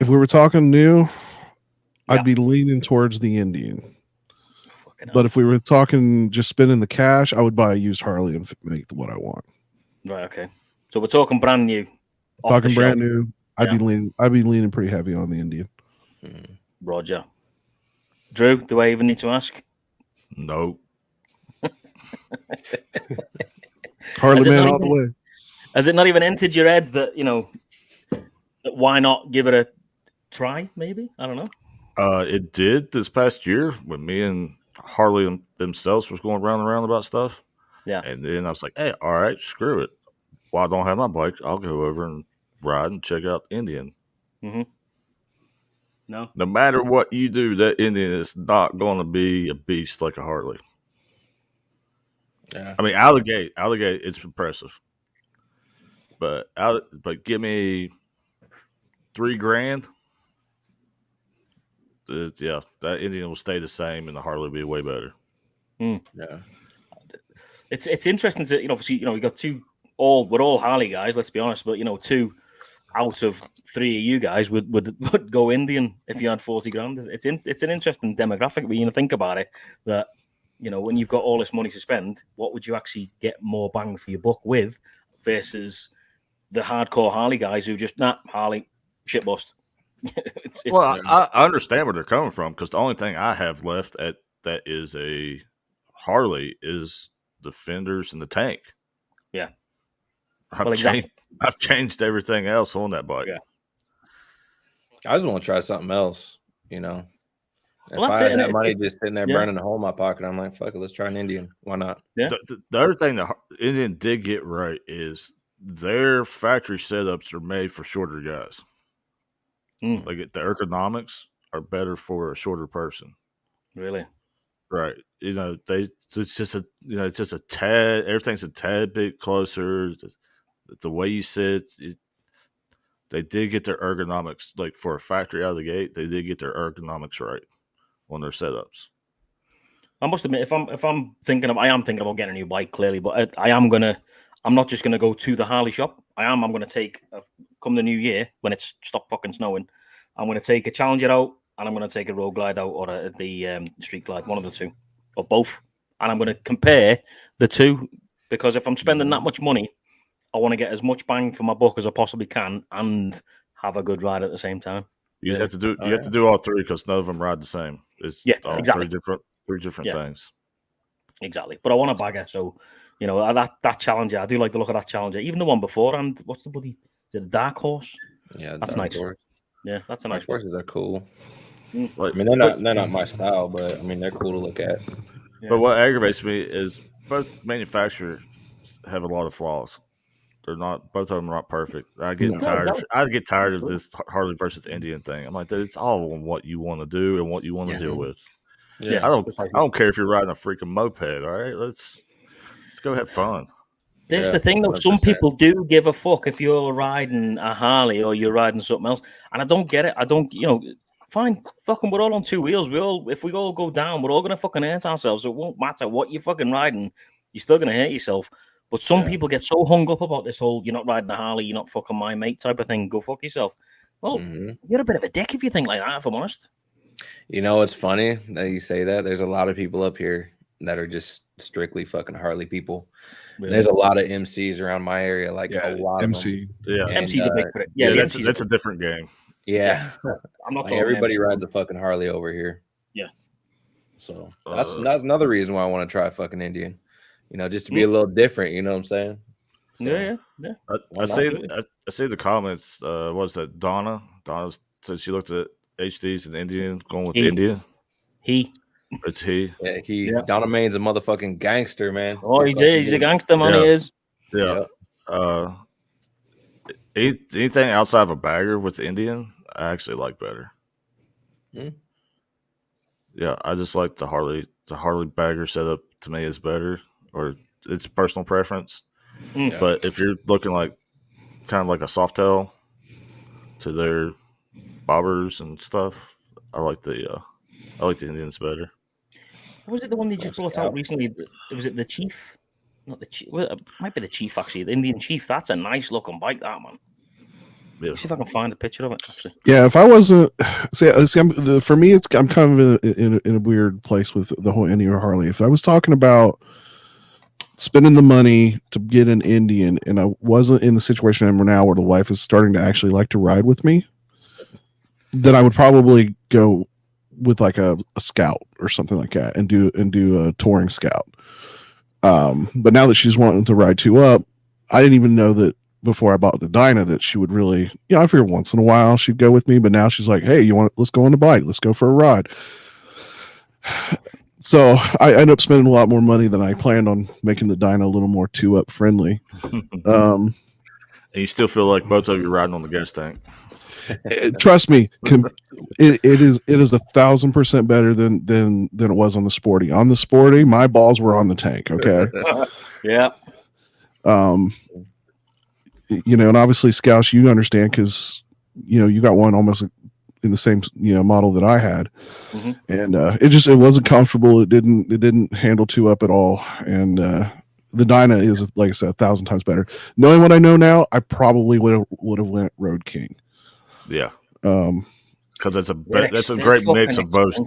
If we were talking new, I'd be leaning towards the Indian. But if we were talking just spending the cash, I would buy a used Harley and make what I want. Right. Okay. So we're talking brand new. Talking brand new. I'd be leaning pretty heavy on the Indian. Roger. Drew, do I even need to ask? No. Harley man all the way. Has it not even entered your head that, you know, that why not give it a try, maybe? I don't know. It did this past year when me and Harley themselves was going round and round about stuff. Yeah. And then I was like, hey, all right, screw it. Well, I don't have my bike. I'll go over and ride and check out Indian. Mm-hmm. No matter what you do, that Indian is not going to be a beast like a Harley. Yeah. I mean, out of the gate, it's impressive. But give me $3,000. That Indian will stay the same, and the Harley will be way better. Yeah, it's interesting to obviously we got we're all Harley guys. Let's be honest, but 2 out of 3 of you guys would go Indian if you had $40,000. It's an interesting demographic when you think about it. That when you've got all this money to spend, what would you actually get more bang for your buck with versus the hardcore Harley guys who just Harley shit bust. I understand where they're coming from because the only thing I have left that is a Harley is the fenders and the tank. Yeah, I've changed everything else on that bike. Yeah, I just want to try something else, you know. If Well, I had that money just sitting there burning a hole in my pocket, I'm like, fuck it, let's try an Indian. Why not? Yeah. The other thing that Indian did get right is their factory setups are made for shorter guys. Like the ergonomics are better for a shorter person. Really? Right. You know, it's just a tad. Everything's a tad bit closer. The way you sit, they did get their ergonomics, like for a factory out of the gate. They did get their ergonomics right on their setups. I must admit, I am thinking about getting a new bike, clearly, but I'm not just gonna go to the Harley shop. I'm gonna take come the new year when it's stopped fucking snowing. I'm gonna take a Challenger out, and I'm gonna take a Road Glide out, or the Street Glide, one of the two, or both, and I'm gonna compare the two, because if I'm spending that much money, I want to get as much bang for my buck as I possibly can and have a good ride at the same time. You have to do all three, because none of them ride the same. It's exactly. three different things. Exactly. But I want a bagger, so you know that Challenger. I do like the look of that Challenger. Even the one before, and what's the bloody? Is it a Dark Horse? Yeah, that's nice. Horse. Yeah, that's a nice one. Horses are cool. Like, I mean, they're not my style, but I mean, they're cool to look at. Yeah. But what aggravates me is both manufacturers have a lot of flaws. Both of them are not perfect. I get tired of this Harley versus Indian thing. I'm like, dude, it's all on what you want to do and what you want to deal with. Yeah, I don't care if you're riding a freaking moped. All right, let's go have fun. There's the thing, though. 100%. Some people do give a fuck if you're riding a Harley or you're riding something else, and I don't get it. I don't, fine, fucking, we're all on two wheels. If we all go down, we're all gonna fucking hurt ourselves. It won't matter what you're fucking riding. You're still gonna hurt yourself. But some people get so hung up about this whole "you're not riding a Harley, you're not fucking my mate" type of thing. Go fuck yourself. Well, you're a bit of a dick if you think like that, if I'm honest. You know, it's funny that you say that. There's a lot of people up here that are just strictly fucking Harley people. Really? There's a lot of MCs around my area, like a lot MC. of them. Yeah, MC's a big for it. Yeah, that's a different game. Yeah, I'm not. Like everybody rides a fucking Harley over here. Yeah. So that's another reason why I want to try a fucking Indian. Just to be a little different. You know what I'm saying? So, yeah. I see the comments. Was that Donna? Donna said she looked at HDs and Indian, going with Indian. It's he. Yeah, Yeah. Donna Main's a motherfucking gangster, man. Oh, he's a gangster, man. Yeah. He is. Yeah. Anything outside of a bagger with Indian, I actually like better. Yeah, I just like the Harley. The Harley bagger setup to me is better, or it's personal preference. But if you're looking like kind of like a soft tail to their bobbers and stuff, I like the Indians better. Was it the one they just brought out recently? Was it the Chief? Not the Chief. Well, it might be the Chief, actually. The Indian Chief. That's a nice looking bike, that man. Yeah. See if I can find a picture of it, actually. Yeah, if I wasn't... for me, I'm kind of in a weird place with the whole Indian or Harley. If I was talking about spending the money to get an Indian, and I wasn't in the situation I'm in now where the wife is starting to actually like to ride with me, then I would probably go with like a Scout or something like that and do a touring Scout. But now that she's wanting to ride two up, I didn't even know that before I bought the Dyna that she would really, I figured once in a while she'd go with me, but now she's like, hey, let's go on the bike. Let's go for a ride. So I end up spending a lot more money than I planned on, making the Dyna a little more two up friendly. And you still feel like both of you riding on the gas tank. Trust me, it is 1,000% better than it was on the Sporty. On the Sporty, my balls were on the tank. Okay. Yeah. And obviously, Scouts, you understand because you got one almost in the same model that I had, and it wasn't comfortable. It didn't handle two up at all, and the Dyna is, like I said, 1,000 times better. Knowing what I know now, I probably would have went Road King. Yeah. Because that's a great mix of both.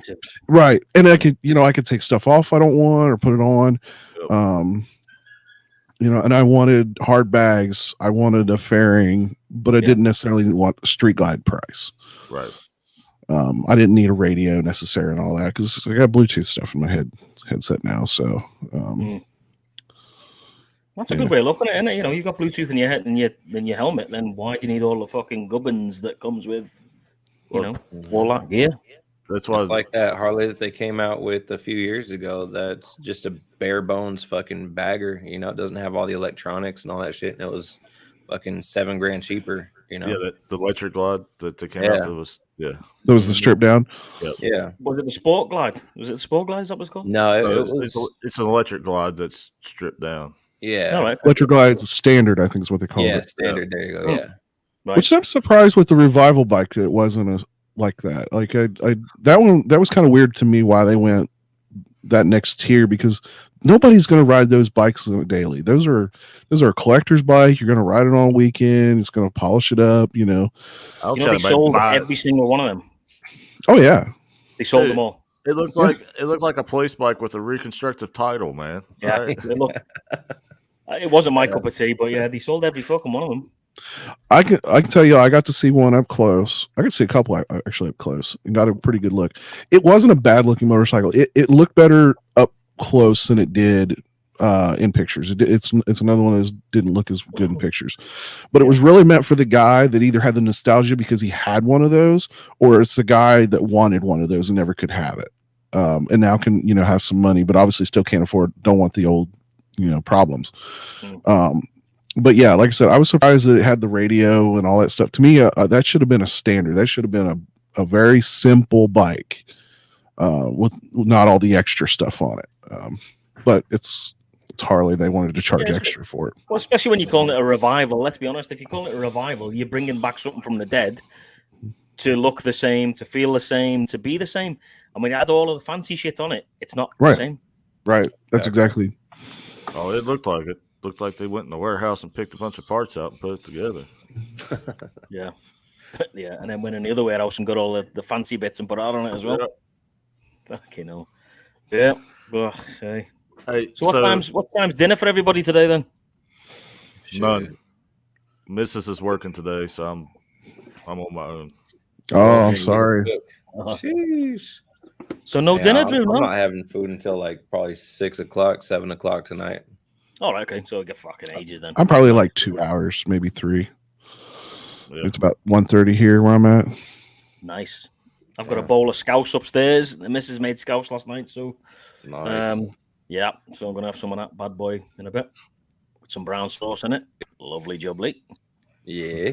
Right. And I could take stuff off I don't want or put it on. Yep. And I wanted hard bags. I wanted a fairing, but I didn't necessarily want the Street Glide price. Right. I didn't need a radio necessarily and all that because I got Bluetooth stuff in my headset now. So that's a good way of looking at it, isn't it? You got Bluetooth in your head and in your helmet. Then why do you need all the fucking gubbins that comes with all that gear. That's why it's like that Harley that they came out with a few years ago. That's just a bare bones fucking bagger. It doesn't have all the electronics and all that shit. And it was fucking $7,000 cheaper. Yeah, the electric glide that they came out. That was That was the strip down. Yeah. Was it the Sport Glide? Was it the Sport Glide? Is that what it's called? No, it's an electric glide that's stripped down. Yeah. All right. Electric glide is a standard, I think is what they call it. Yeah, standard. There you go. Yeah. Right. Which I'm surprised with the revival bike that it wasn't like that. Like that was kind of weird to me why they went that next tier, because nobody's going to ride those bikes daily. Those are a collector's bike. You're going to ride it all weekend. It's going to polish it up. They sold every single one of them. Oh yeah, they sold them all. It looked like a place bike with a reconstructive title, man. Yeah, right? It wasn't my cup of tea, but yeah, they sold every fucking one of them. I can tell you, I got to see one up close. I could see a couple actually up close and got a pretty good look. It wasn't a bad looking motorcycle. It looked better up close than it did in pictures. It's another one that didn't look as good in pictures, but it was really meant for the guy that either had the nostalgia because he had one of those, or it's the guy that wanted one of those and never could have it, and now can has some money, but obviously still can't afford. Don't want the old problems. But yeah, like I said, I was surprised that it had the radio and all that stuff. To me, that should have been a standard. That should have been a very simple bike with not all the extra stuff on it. But it's Harley. They wanted to charge extra for it. Well, especially when you're calling it a revival. Let's be honest. If you call it a revival, you're bringing back something from the dead to look the same, to feel the same, to be the same. And when you add all of the fancy shit on it, it's not the same. Right. That's exactly. Oh, it looked like it. Looked like they went in the warehouse and picked a bunch of parts out and put it together. Yeah. And then went in the other warehouse and got all the fancy bits and put it on it as well. Fucking hell. Yeah. Okay. Hey, so what time's dinner for everybody today then? None. Mrs. is working today, so I'm on my own. Oh, I'm sorry. Sheesh. So no dinner, Drew? I'm not having food until probably 6 o'clock, 7 o'clock tonight. All right, okay. So we get fucking ages then. I'm probably like 2 hours, maybe 3. Yeah. It's about 1:30 here where I'm at. Nice. I've got a bowl of scouse upstairs. The missus made scouse last night, so nice. Yeah. So I'm gonna have some of that bad boy in a bit with some brown sauce in it. Lovely jubbly. Yeah.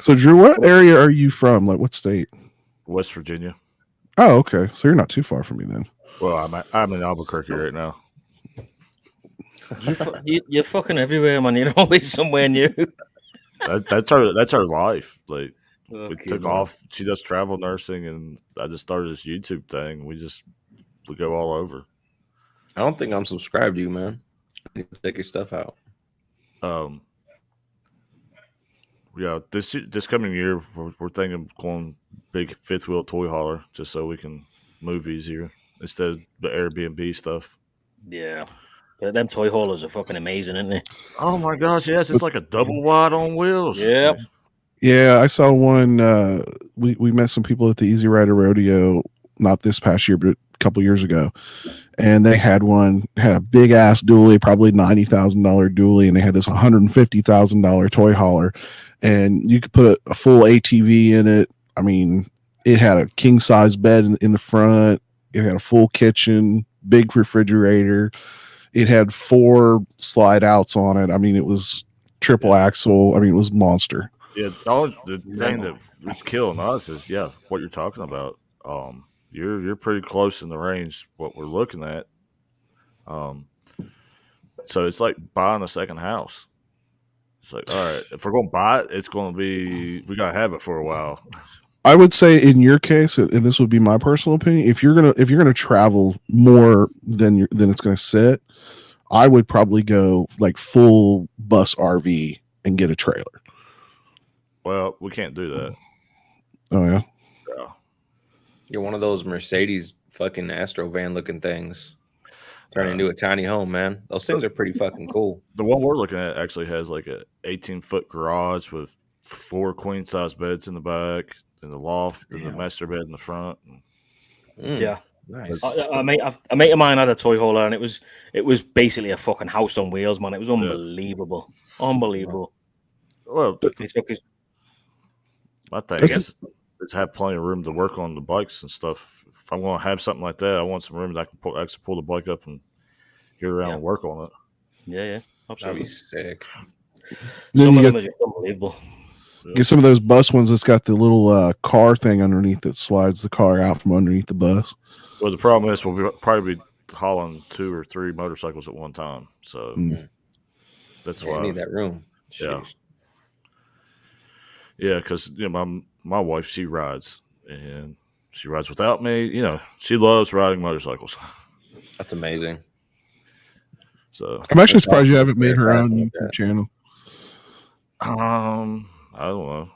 So Drew, what area are you from? Like what state? West Virginia. Oh, okay. So you're not too far from me then. Well, I'm in Albuquerque right now. You're fucking everywhere, man. You're always somewhere new. That's our life. Like we took off. She does travel nursing, and I just started this YouTube thing. We go all over. I don't think I'm subscribed to you, man. I need to take your stuff out. Yeah, this coming year, we're thinking of going big fifth wheel toy hauler just so we can move easier instead of the Airbnb stuff. Yeah. But them toy haulers are fucking amazing, aren't they? Oh my gosh, yes, it's like a double wide on wheels. Yep. Yeah, I saw one. We met some people at the Easy Rider Rodeo, not this past year, but a couple years ago, and they had a big ass dually, probably $90,000 dually, and they had this $150,000 toy hauler, and you could put a full ATV in it. I mean, it had a king size bed in the front. It had a full kitchen, big refrigerator. It had 4 slide outs on it. I mean, it was triple axle. I mean, it was monster. Yeah, the thing that was killing us is what you're talking about. You're pretty close in the range what we're looking at. So it's like buying a second house. It's like, all right, if we're going to buy it, it's going to be we got to have it for a while. I would say in your case, and this would be my personal opinion, if you're gonna travel more than it's gonna sit, I would probably go like full bus RV and get a trailer. Well, we can't do that. Oh yeah. Yeah. You're one of those Mercedes fucking Astro van looking things. Turn into a tiny home, man. Those things are pretty fucking cool. The one we're looking at actually has like a 18-foot garage with 4 queen size beds in the back. In the loft and the master bed in the front. Yeah, nice. A mate of mine had a toy hauler, and it was basically a fucking house on wheels, man. It was unbelievable, unbelievable. Well, he took his. I think is have plenty of room to work on the bikes and stuff. If I'm going to have something like that, I want some room that I can actually pull the bike up and get around and work on it. Yeah, absolutely. That'd be sick. Some of them are just unbelievable. Get some of those bus ones that's got the little car thing underneath that slides the car out from underneath the bus. Well, the problem is we'll probably be hauling 2 or 3 motorcycles at one time, so that's why I need that room. Yeah, yeah, because my wife, she rides, and she rides without me. You know, she loves riding motorcycles. That's amazing. So I'm actually surprised you haven't made her own YouTube channel. I don't know.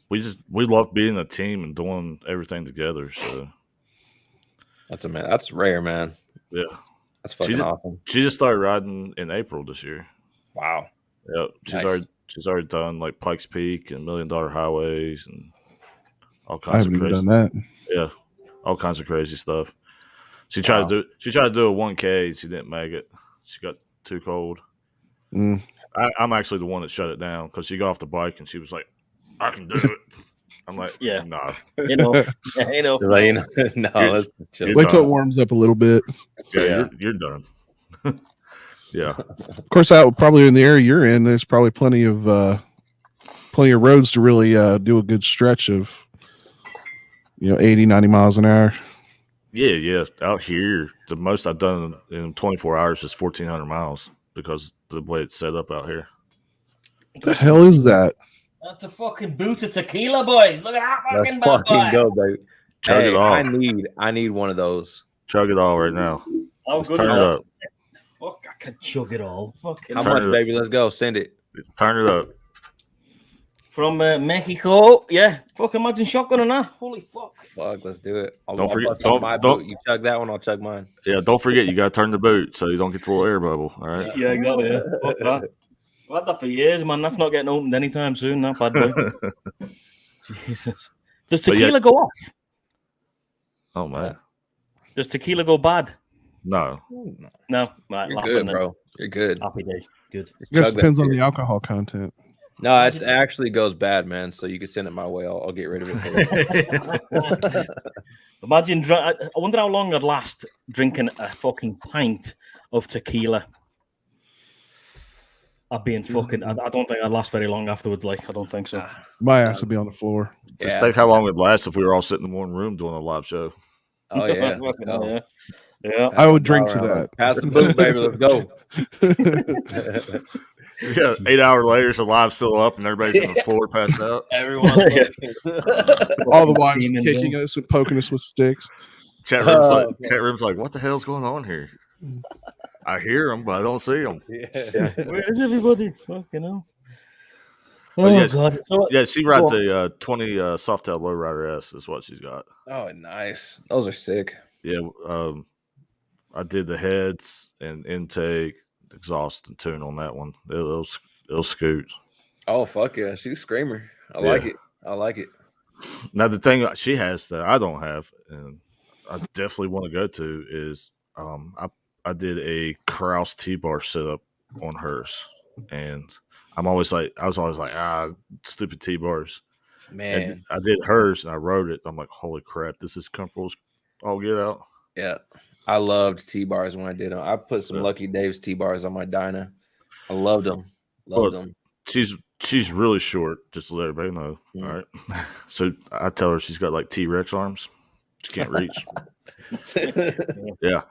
We love being a team and doing everything together. So that's rare, man. Yeah, that's fucking awesome. She just started riding in April this year. Wow. Yep. She's already done like Pikes Peak and $1 Million Highways and all kinds of crazy. Done that. Yeah, all kinds of crazy stuff. She tried to do a 1K. She didn't make it. She got too cold. I'm actually the one that shut it down because she got off the bike and she was like, "I can do it." I'm like, "Yeah, nah, enough." No, let's chill. Wait till it warms up a little bit. Yeah, you're done. Yeah. Of course, out probably in the area you're in, there's probably plenty of roads to really do a good stretch of 80, 90 miles an hour. Yeah. Out here, the most I've done in 24 hours is 1,400 miles because of the way it's set up out here. What the hell is that? That's a fucking boot of tequila, boys. Look at that fucking bad boy. Go, baby. Chug it all. I need one of those. Chug it all right now. Oh, good. Turn it up. Fuck, I can chug it all. Fucking how much, baby? Let's go. Send it. Turn it up. From Mexico, yeah. Fuck, imagine shotgun on that. Holy fuck. Fuck, let's do it. Don't forget. You chug that one, I'll chug mine. Yeah, don't forget you got to turn the boot so you don't get the little air bubble. All right. Yeah, exactly. Yeah. Fuck that. I've had that for years, man. That's not getting opened anytime soon. That bad boy. Jesus. Does tequila go off? Oh man. Does tequila go bad? No. Right, you're good, bro. You're good. Happy days. Good. I guess it depends on the alcohol content. No, it actually goes bad, man. So you can send it my way. I'll get rid of it. Imagine. I wonder how long I'd last drinking a fucking pint of tequila. I'd be in fucking. I don't think I'd last very long afterwards. Like, I don't think so. My ass would be on the floor. Just think how long it'd last if we were all sitting in one room doing a live show. Oh yeah. Yeah. I would drink to that. Pass the boot, baby. Let's go. Yeah, 8 hours later, so live's still up and everybody's on the floor passed out. Everyone's all the wives kicking us and poking us with sticks. Chat room's like, what the hell's going on here? I hear them, but I don't see them. Yeah. Where is everybody? Fucking hell. God. Yeah, she rides a 20 Softail Lowrider S is what she's got. Oh, nice. Those are sick. Yeah, I did the heads and intake, exhaust, and tune on that one. It'll scoot. Oh, fuck yeah. She's a screamer. I like it. Now, the thing she has that I don't have, and I definitely want to go to, is I did a Krause T-bar setup on hers. And I was always like, stupid T-bars. Man. And I did hers, and I rode it. I'm like, holy crap, this is comfortable as all get out. Yeah. I loved T-bars when I did them. I put some Lucky Dave's T-bars on my Dyna. I loved them. Them. She's really short, just to let everybody know. All right. So I tell her she's got like T-Rex arms. She can't reach. Yeah.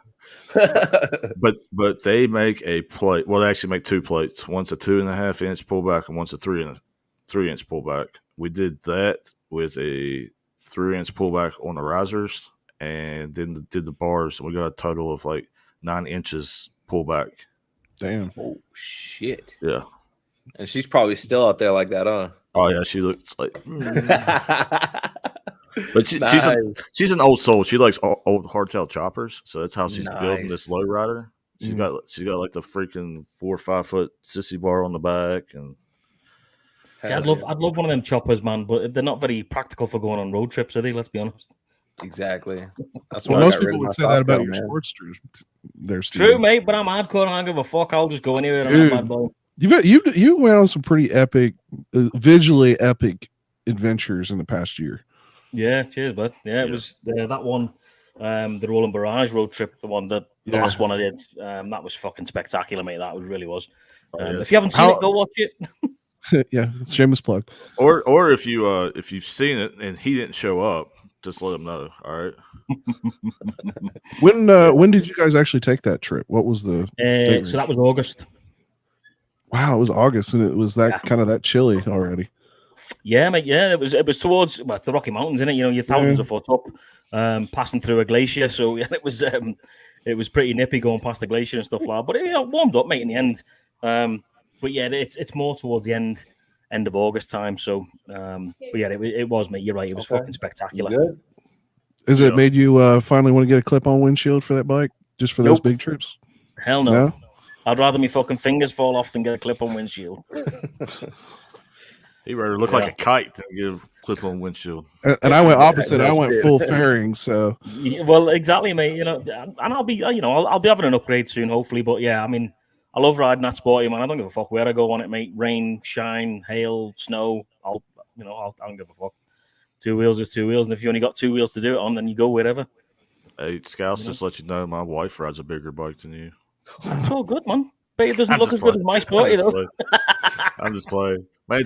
But they make a plate. Well, they actually make 2 plates. One's a 2.5-inch pullback and one's a 3-inch pullback. We did that with a 3-inch pullback on the risers. And then did the bars. We got a total of like 9 inches pullback. Damn. Oh shit. Yeah. And she's probably still out there like that, huh? Oh yeah, she looks like. But she's an old soul. She likes old hardtail choppers, so that's how she's building this lowrider. She's got like the freaking 4 or 5 foot sissy bar on the back, and. See, I'd love one of them choppers, man, but they're not very practical for going on road trips, are they? Let's be honest. Exactly. That's what most people would say that about your Sportsters. There's true, mate, but I'm hardcore. I don't give a fuck. I'll just go anywhere. You went on some pretty epic, visually epic adventures in the past year. Yeah, cheers, bud. Yeah, it was that one, the Roland Barrage road trip, the last one I did. That was fucking spectacular, mate. That really was. If you haven't seen it, go watch it. Yeah, shameless plug. Or if you've seen it and he didn't show up, just let him know. All right. When did you guys actually take that trip? What was the date so that was August. Wow, it was August, and it was that kind of that chilly already. Yeah, mate. Yeah, it was towards it's the Rocky Mountains, isn't it? You know, you're thousands of foot up, passing through a glacier. So yeah, it was pretty nippy going past the glacier and stuff like that. But it warmed up, mate, in the end. But yeah, it's more towards the end of August time. So, but yeah, it was, mate. You're right. It was fucking spectacular. Good. Is it made you finally want to get a clip-on windshield for that bike, just for those big trips? Hell no. I'd rather my fucking fingers fall off than get a clip-on windshield. He rather look like a kite than give clip-on windshield. And I went opposite. I went full fairing. So well, exactly, mate. You know, and I'll be, I'll be having an upgrade soon, hopefully. But yeah, I mean, I love riding that sporty, man. I don't give a fuck where I go on it, mate. Rain, shine, hail, snow. I don't give a fuck. 2 wheels is 2 wheels, and if you only got 2 wheels to do it on, then you go wherever. Hey, Scouts, just let you know, my wife rides a bigger bike than you. That's all good, man. But it doesn't look as good as my sporty, though. I'm just playing. Man,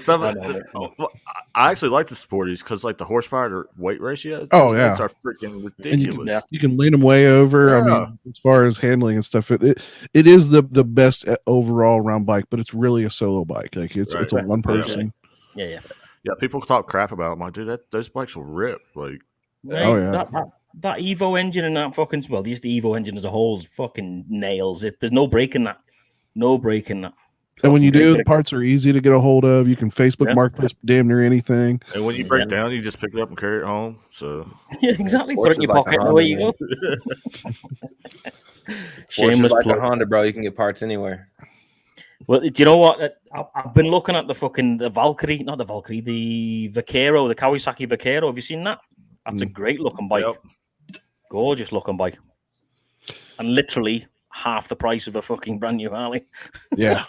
I actually like the sporties because, like, the horsepower to weight ratio. Those are freaking ridiculous. You can lean them way over. Yeah. I mean, as far as handling and stuff, it is the best overall round bike, but it's really a solo bike. Like it's a one person. Yeah. People talk crap about them. Like, dude, those bikes will rip. Like, that Evo engine and that fucking just the Evo engine as a whole is fucking nails. There's no breaking that. No breaking that. And when you do, the parts are easy to get a hold of. You can Facebook Marketplace damn near anything. And when you break down, you just pick it up and carry it home. So yeah, exactly. Put it in your pocket and away you go. Shameless plug. Honda, bro. You can get parts anywhere. Well, do you know what? I've been looking at the Valkyrie, not the Valkyrie, the Vaquero, the Kawasaki Vaquero. Have you seen that? That's a great looking bike. Yep. Gorgeous looking bike. And literally half the price of a fucking brand new Harley. Yeah.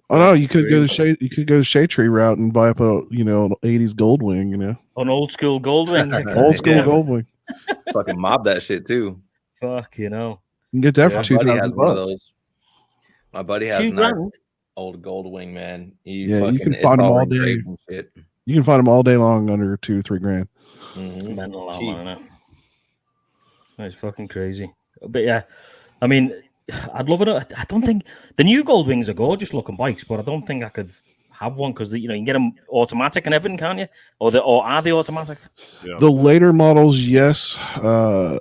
Oh no, you could go the shade tree route and buy up a an 80s Goldwing, An old school Goldwing. Old school Goldwing. Fucking mob that shit too. Fuck, You can get that for $2,000. My buddy has an old Goldwing, man. You can find them all day. You can find them all day long under $2-3 grand. It's mental out, man. That's fucking crazy. But yeah, I mean, I'd love it. I don't think the new Goldwings are gorgeous looking bikes, but I don't think I could have one because you can get them automatic and everything, can't you? Or are they automatic? Yeah. The later models, yes. I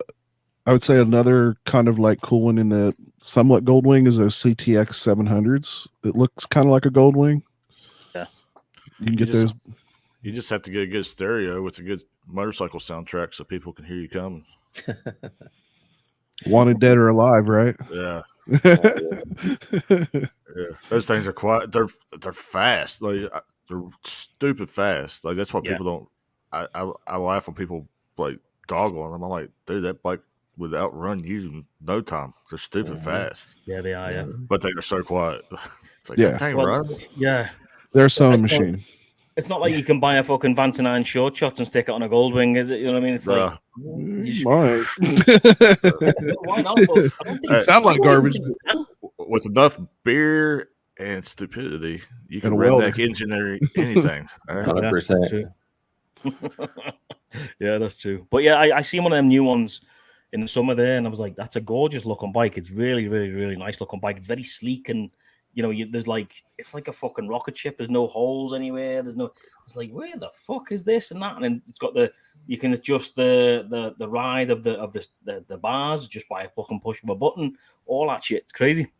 would say another kind of like cool one in the somewhat Goldwing is those CTX 700s. It looks kind of like a Goldwing. Yeah, you can get those. You just have to get a good stereo with a good motorcycle soundtrack so people can hear you coming. Wanted dead or alive, right? Yeah. Those things are quiet. They're fast. Like they're stupid fast. Like that's what people don't. I laugh when people like dog on them. I'm like, dude, that bike would outrun you in no time. They're stupid fast. Yeah, they are. Yeah, but they are so quiet. It's like that thing run. Yeah, they're a sewing machine. It's not like you can buy a fucking Vance & Iron short shots and stick it on a Goldwing, is it? You know what I mean? It's like why not? It sounds like garbage. With enough beer and stupidity, you can redneck engineer anything. 100%. Yeah, that's true. But yeah, I seen one of them new ones in the summer there, and I was like, that's a gorgeous looking bike. It's really, really, really nice looking bike. It's very sleek and. There's it's like a fucking rocket ship. There's no holes anywhere. It's like, where the fuck is this and that? And then it's got you can adjust the ride of the bars just by a fucking push of a button. All that shit. It's crazy.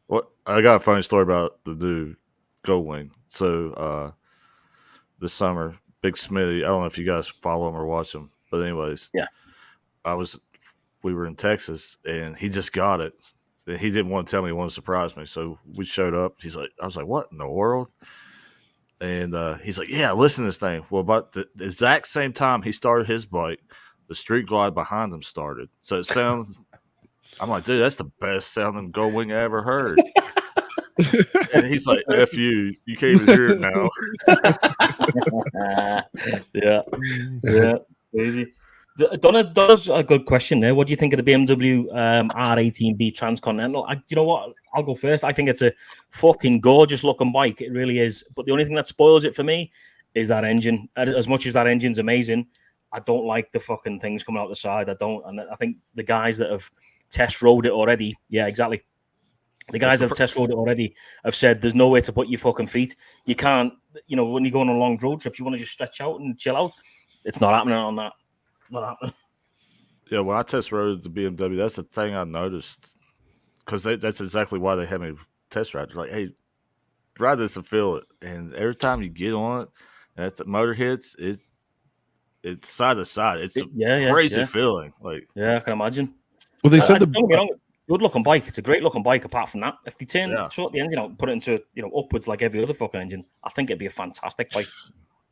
Well, I got a funny story about the new Goldwing. So this summer, Big Smitty. I don't know if you guys follow him or watch him, but anyways, yeah, we were in Texas and he just got it. He didn't want to tell me. He wanted to surprise me. So we showed up. I was like, what in the world? And he's like, yeah, listen to this thing. Well, about the exact same time he started his bike, the Street Glide behind him started. So it sounds, I'm like, dude, that's the best sounding Goldwing I ever heard. And he's like, F you can't even hear it now. yeah, crazy. Donna's a good question there. What do you think of the BMW R18B Transcontinental? You know what? I'll go first. I think it's a fucking gorgeous looking bike. It really is. But the only thing that spoils it for me is that engine. As much as that engine's amazing, I don't like the fucking things coming out the side. I don't. And I think the guys that have test rode it already, yeah, exactly. The guys that have test rode it already have said there's no way to put your fucking feet. You can't, when you go on a long road trip, you want to just stretch out and chill out. It's not happening on that. Not happening. Yeah, when I test rode the BMW, that's the thing I noticed. Because that's exactly why they had me test ride. They're like, hey, ride this and feel it. And every time you get on it, and that motor hits, it's side to side. It's a crazy feeling. Like, yeah, I can imagine. Well, they said don't get me wrong, good looking bike. It's a great looking bike. Apart from that, if they sort the engine out, and put it into upwards like every other fucking engine, I think it'd be a fantastic bike.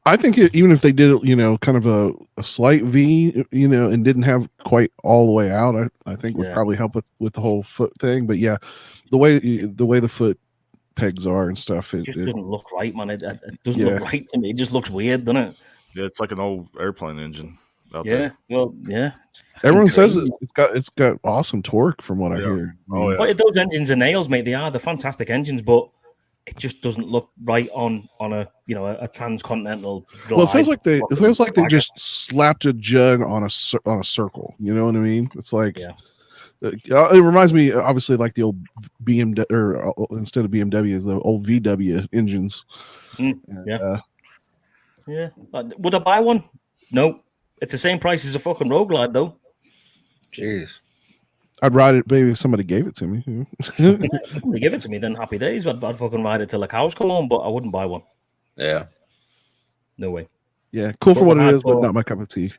I think even if they did it, kind of a slight V, and didn't have quite all the way out, I think would probably help with the whole foot thing. But yeah, the way the foot pegs are and stuff, it just doesn't look right, man. It doesn't look right to me. It just looks weird, doesn't it? Yeah, it's like an old airplane engine. Well, yeah. Everyone says it's got awesome torque from what I hear. Oh, yeah. Well, those engines are nails, mate. They're fantastic engines, but it just doesn't look right on a transcontinental drive. Well, it feels like they just slapped a jug on a circle. You know what I mean? It's like it reminds me, obviously, like the old BMW, or instead of BMW, the old VW engines. Yeah. Would I buy one? No. It's the same price as a fucking Road Glide, though. Jeez. I'd ride it, maybe if somebody gave it to me. If they give it to me, then happy days. I'd fucking ride it till the cows come home, but I wouldn't buy one. Yeah. No way. Yeah, cool for what it is, but not my cup of tea.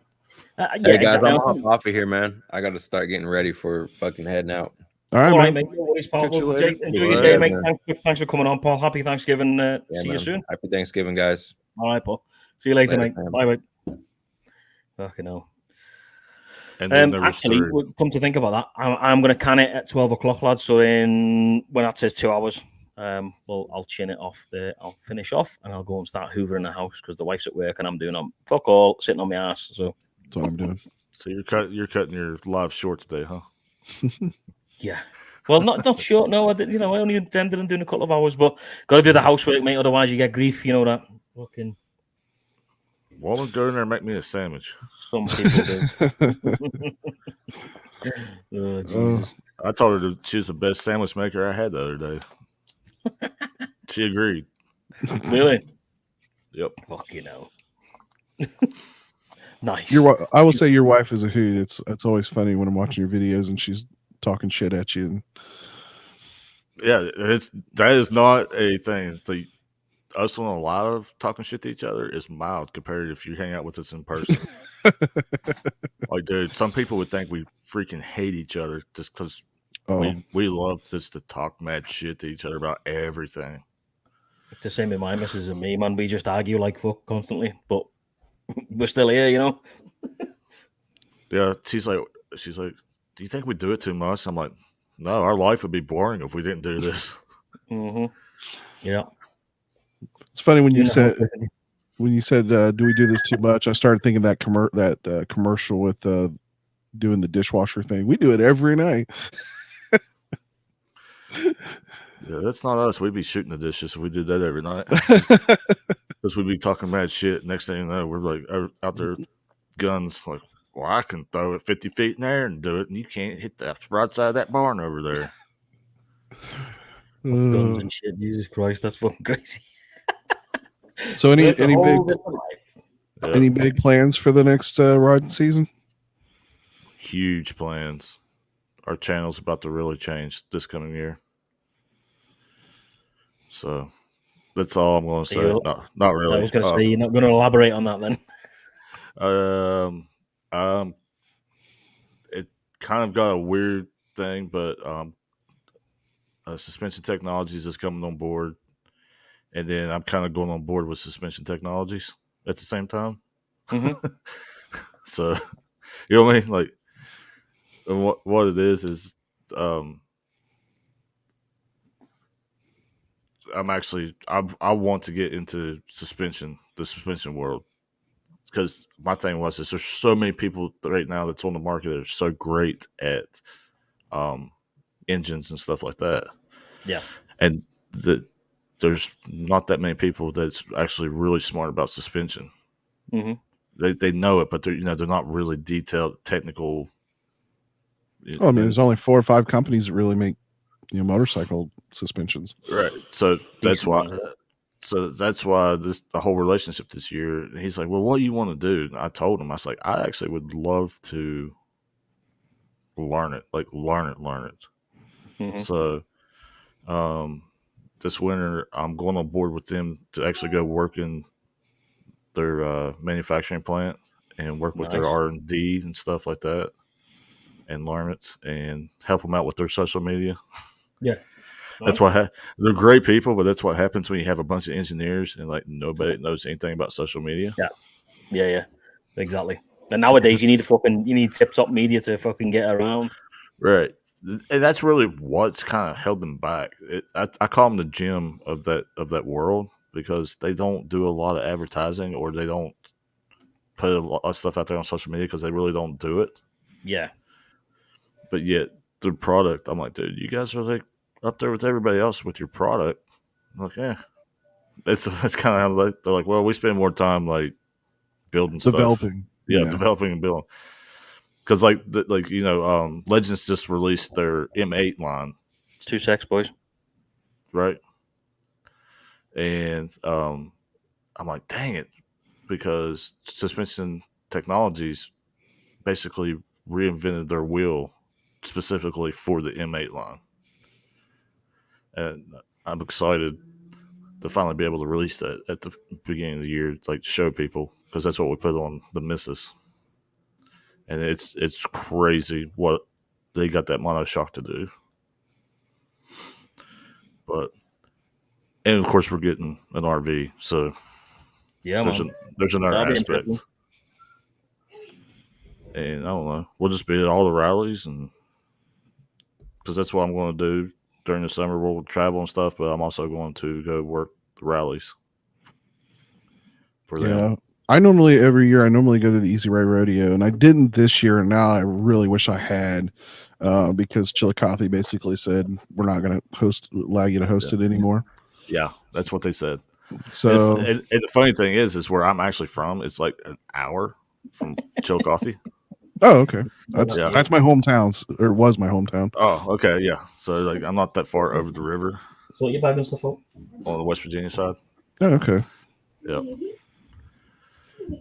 Hey guys, exactly. I'm gonna hop off of here, man. I got to start getting ready for fucking heading out. All right, mate. No worries, Paul. Jake, enjoy your day, mate. Thanks for coming on, Paul. Happy Thanksgiving. See you soon. Happy Thanksgiving, guys. All right, Paul. See you later, mate. Bye, mate. Fucking hell. And then actually, come to think about that, I'm going to can it at 12 o'clock, lads. So when that says 2 hours, I'll chin it off there. I'll finish off and I'll go and start hoovering the house because the wife's at work and I'm doing fuck all, sitting on my ass. So that's what I'm doing. So you're cutting your live short today, huh? Yeah. Well, not short. No, I only intended on doing a couple of hours, but got to do the housework, mate. Otherwise, you get grief. You know that. Fucking. Woman, go in there and make me a sandwich. Some people do. Oh, Jesus. I told her she was the best sandwich maker I had the other day. She agreed. Really? Yep. Fucking hell. Nice. I will say your wife is a hoot. It's always funny when I'm watching your videos and she's talking shit at you. Yeah, that is not a thing. Us on a lot of talking shit to each other is mild compared to if you hang out with us in person. Like, dude, some people would think we freaking hate each other just because we love just to talk mad shit to each other about everything. It's the same with my missus and me, man. We just argue like fuck constantly, but we're still here, you know. Yeah, she's like, do you think we do it too much? I'm like, no, our life would be boring if we didn't do this. Mm-hmm. Yeah. It's funny when you said do we do this too much? I started thinking that commercial with doing the dishwasher thing. We do it every night. Yeah, that's not us. We'd be shooting the dishes if we did that every night. Because we'd be talking mad shit. Next thing you know, we're like out there guns. Like, well, I can throw it 50 feet in there and do it, and you can't hit the right side of that barn over there. Guns and shit. Jesus Christ, that's fucking crazy. So any big plans for the next riding season? Huge plans. Our channel's about to really change this coming year. So that's all I'm going to say. Not really. I was going to say you're not going to elaborate on that then. It kind of got a weird thing, but Suspension Technologies is coming on board. And then I'm kind of going on board with Suspension Technologies at the same time. Mm-hmm. So, you know what I mean? Like, what it is I want to get into the suspension world. because my thing was is there's so many people right now that's on the market that are so great at engines and stuff like that. Yeah, and there's not that many people that's actually really smart about suspension. Mm-hmm. They know it, but they're not really detailed technical. Oh, I mean, there's only 4 or 5 companies that really make motorcycle suspensions. Right. So that's why. The whole relationship this year. He's like, "Well, what do you want to do?" And I told him, I was like, "I actually would love to learn it, learn it." Mm-hmm. So, this winter I'm going on board with them to actually go work in their manufacturing plant and work with their R&D and stuff like that, and learn it and help them out with their social media. Yeah. That's what they're great people, but that's what happens when you have a bunch of engineers and nobody knows anything about social media. Yeah, exactly. And nowadays you need tip-top media to fucking get around. Right, and that's really what's kind of held them back. I call them the gym of that world because they don't do a lot of advertising, or they don't put a lot of stuff out there on social media because they really don't do it. Yeah, but yet the product, I'm like, dude, you guys are up there with everybody else with your product. I'm like, yeah, that's kind of how they're like. Well, we spend more time building developing stuff. Developing and building. Because Legends just released their M8 line. 2 secs, boys. Right. And I'm like, dang it, because Suspension Technologies basically reinvented their wheel specifically for the M8 line. And I'm excited to finally be able to release that at the beginning of the year, show people, because that's what we put on the Missus. And it's crazy what they got that monoshock to do. And of course we're getting an RV, so yeah, there's another aspect. And I don't know, we'll just be at all the rallies, and because that's what I'm going to do during the summer. We'll travel and stuff, but I'm also going to go work the rallies for them. Every year I normally go to the Easy Ride Rodeo, and I didn't this year, and now I really wish I had, because Chillicothe basically said we're not going to allow you to host it anymore. Yeah, that's what they said. So and the funny thing is where I'm actually from, it's like an hour from Chillicothe. Oh, okay. That's my hometown, or was my hometown. Oh, okay, yeah. So I'm not that far over the river. So what you bagging stuff up? On the West Virginia side. Oh, okay. Yep.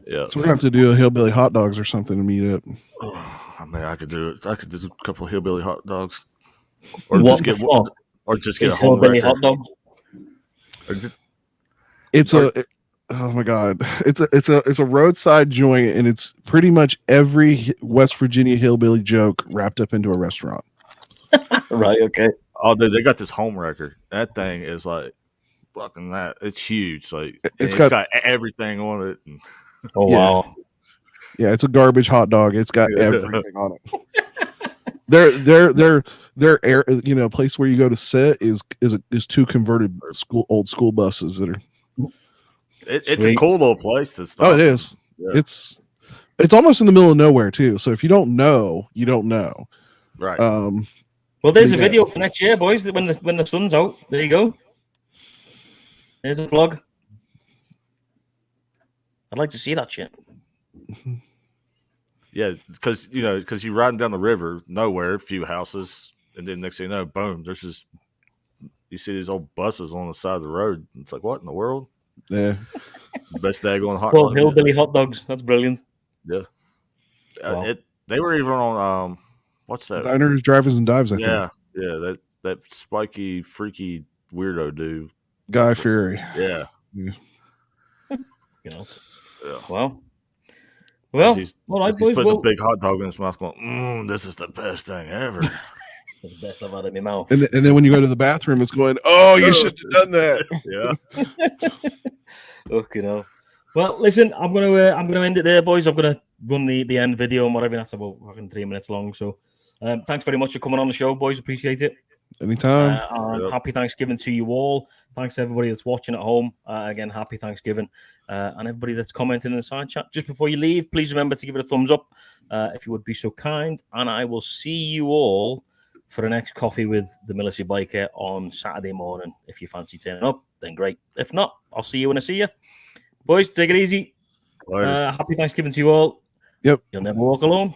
Yeah. So we're gonna have to do a hillbilly hot dogs or something to meet up. Oh, I mean, I could do it. I could do a couple of hillbilly hot dogs, or what just get one, or just get a hillbilly hot dog. Oh my god! It's a roadside joint, and it's pretty much every West Virginia hillbilly joke wrapped up into a restaurant. Right? Okay. Oh, dude, they got this home wrecker. That thing is fucking that. It's huge. It's got everything on it. And oh wow! Yeah, it's a garbage hot dog. It's got everything on it. Their air, place where you go to sit is 2 converted old school buses that are. It's a cool little place to stop. Oh, it is. Yeah. It's almost in the middle of nowhere too. So if you don't know, you don't know. Right. Well, there's a video for next year, boys. When the sun's out, there you go. There's a vlog. I'd like to see that shit. Yeah, because you're riding down the river, nowhere, a few houses, and then next thing you know, boom, there's just you see these old buses on the side of the road. It's like, what in the world? Yeah. Best daggone hot dog. Hillbilly hot dogs. That's brilliant. Yeah. Wow. They were even on what's that? Diners, Drivers, and Dives, I think. Yeah. That spiky, freaky weirdo dude. Guy Fieri. Yeah. Yeah. Well, he's putting a big hot dog in his mouth going, this is the best thing ever. The best I've had in my mouth. And then when you go to the bathroom, it's going, oh, you should have done that. Yeah. Okay, well, listen, I'm gonna end it there, boys. I'm gonna run the end video and whatever. That's about fucking 3 minutes long. So, thanks very much for coming on the show, boys. Appreciate it. Anytime. Happy Thanksgiving to you all. Thanks to everybody that's watching at home. Again, happy Thanksgiving. And everybody that's commenting in the side chat. Just before you leave, please remember to give it a thumbs up if you would be so kind. And I will see you all for the next coffee with the Militia Biker on Saturday morning. If you fancy turning up, then great. If not, I'll see you when I see you. Boys, take it easy. Happy Thanksgiving to you all. Yep. You'll never walk alone.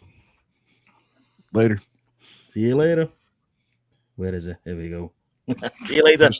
Later. See you later. Where is it? Here we go. See you later.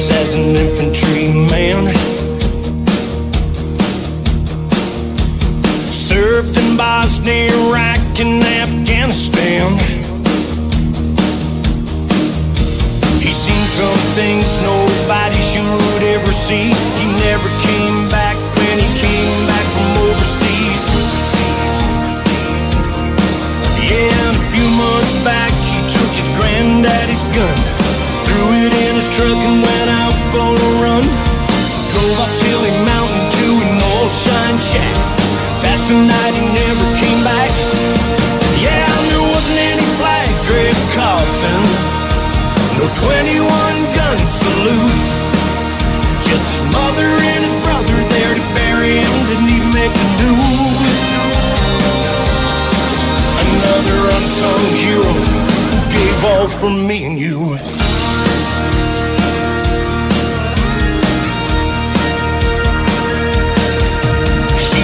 As an infantryman, served in Bosnia, Iraq, and Afghanistan. He's seen some things nobody should ever see. He never came back when he came back from overseas. Yeah, and a few months back he took his granddaddy's gun, threw it in his truck and went out on a run. Drove up Tilly Mountain to an old shine shack. That's the night he never came back. Yeah, there wasn't any flag draped coffin, no 21-gun salute. Just his mother and his brother there to bury him. Didn't even make the news. Another unsung hero who gave all for me and you.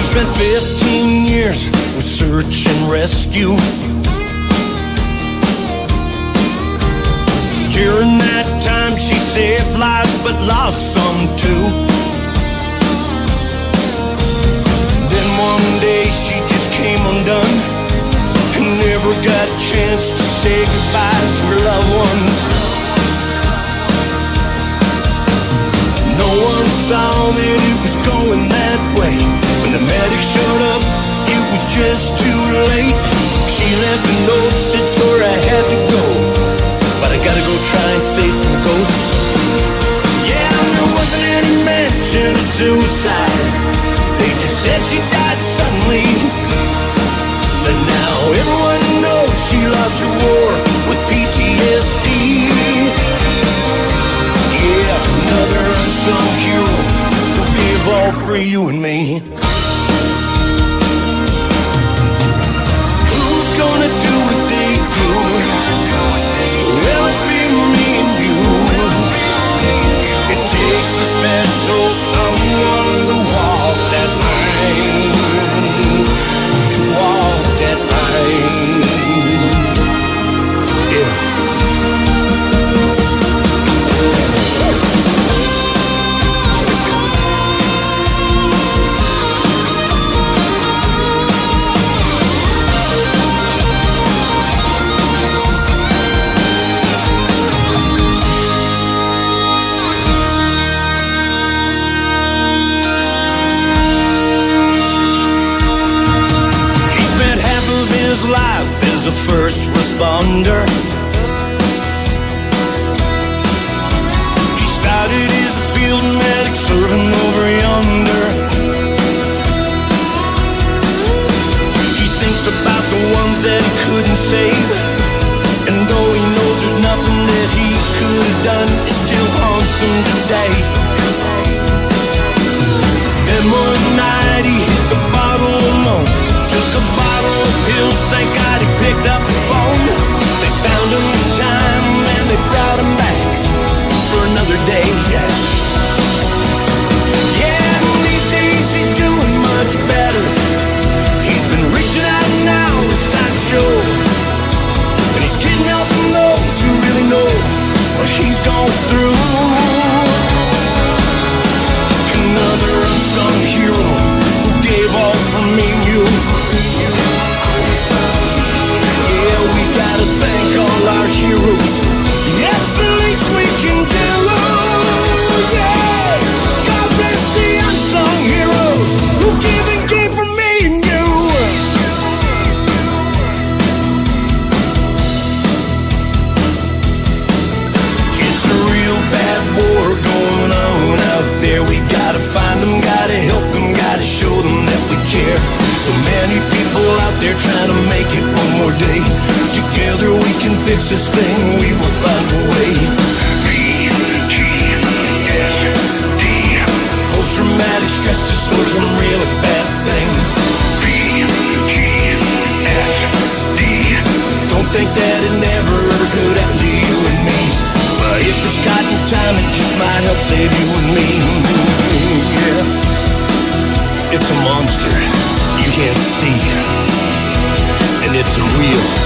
Spent 15 years with search and rescue. During that time she saved lives but lost some too. Then one day she just came undone and never got a chance to say goodbye to her loved ones. No one saw that it was going that way. When the medic showed up, it was just too late. She left a note, said sorry I had to go, but I gotta go try and save some ghosts. Yeah, there wasn't any mention of suicide. They just said she died suddenly. But now everyone knows she lost her war with PTSD. Yeah, another unsung hero who gave all for you and me. Gonna do what they do. Will it be me and you? It takes a special someone to walk that line. To walk that line. Yeah. Life as a first responder. He started as a field medic serving over yonder. He thinks about the ones that he couldn't save, and though he knows there's nothing that he could have done, it still haunts him today. Then one night he hit the bottle alone, took a bottle of pills, thank God he picked up the phone. They found him in time and they brought him back for another day. Yeah, these days he's doing much better. He's been reaching out now, it's not show. And he's getting help from those who really know what he's gone through. day. Together we can fix this thing, we will find a way. PTSD, post-traumatic stress disorder's a really bad thing. PTSD, don't think that it never could happen to you and me. But if it's cotton time, it just might help save you and me. Yeah, it's a monster you can't see, and it's a real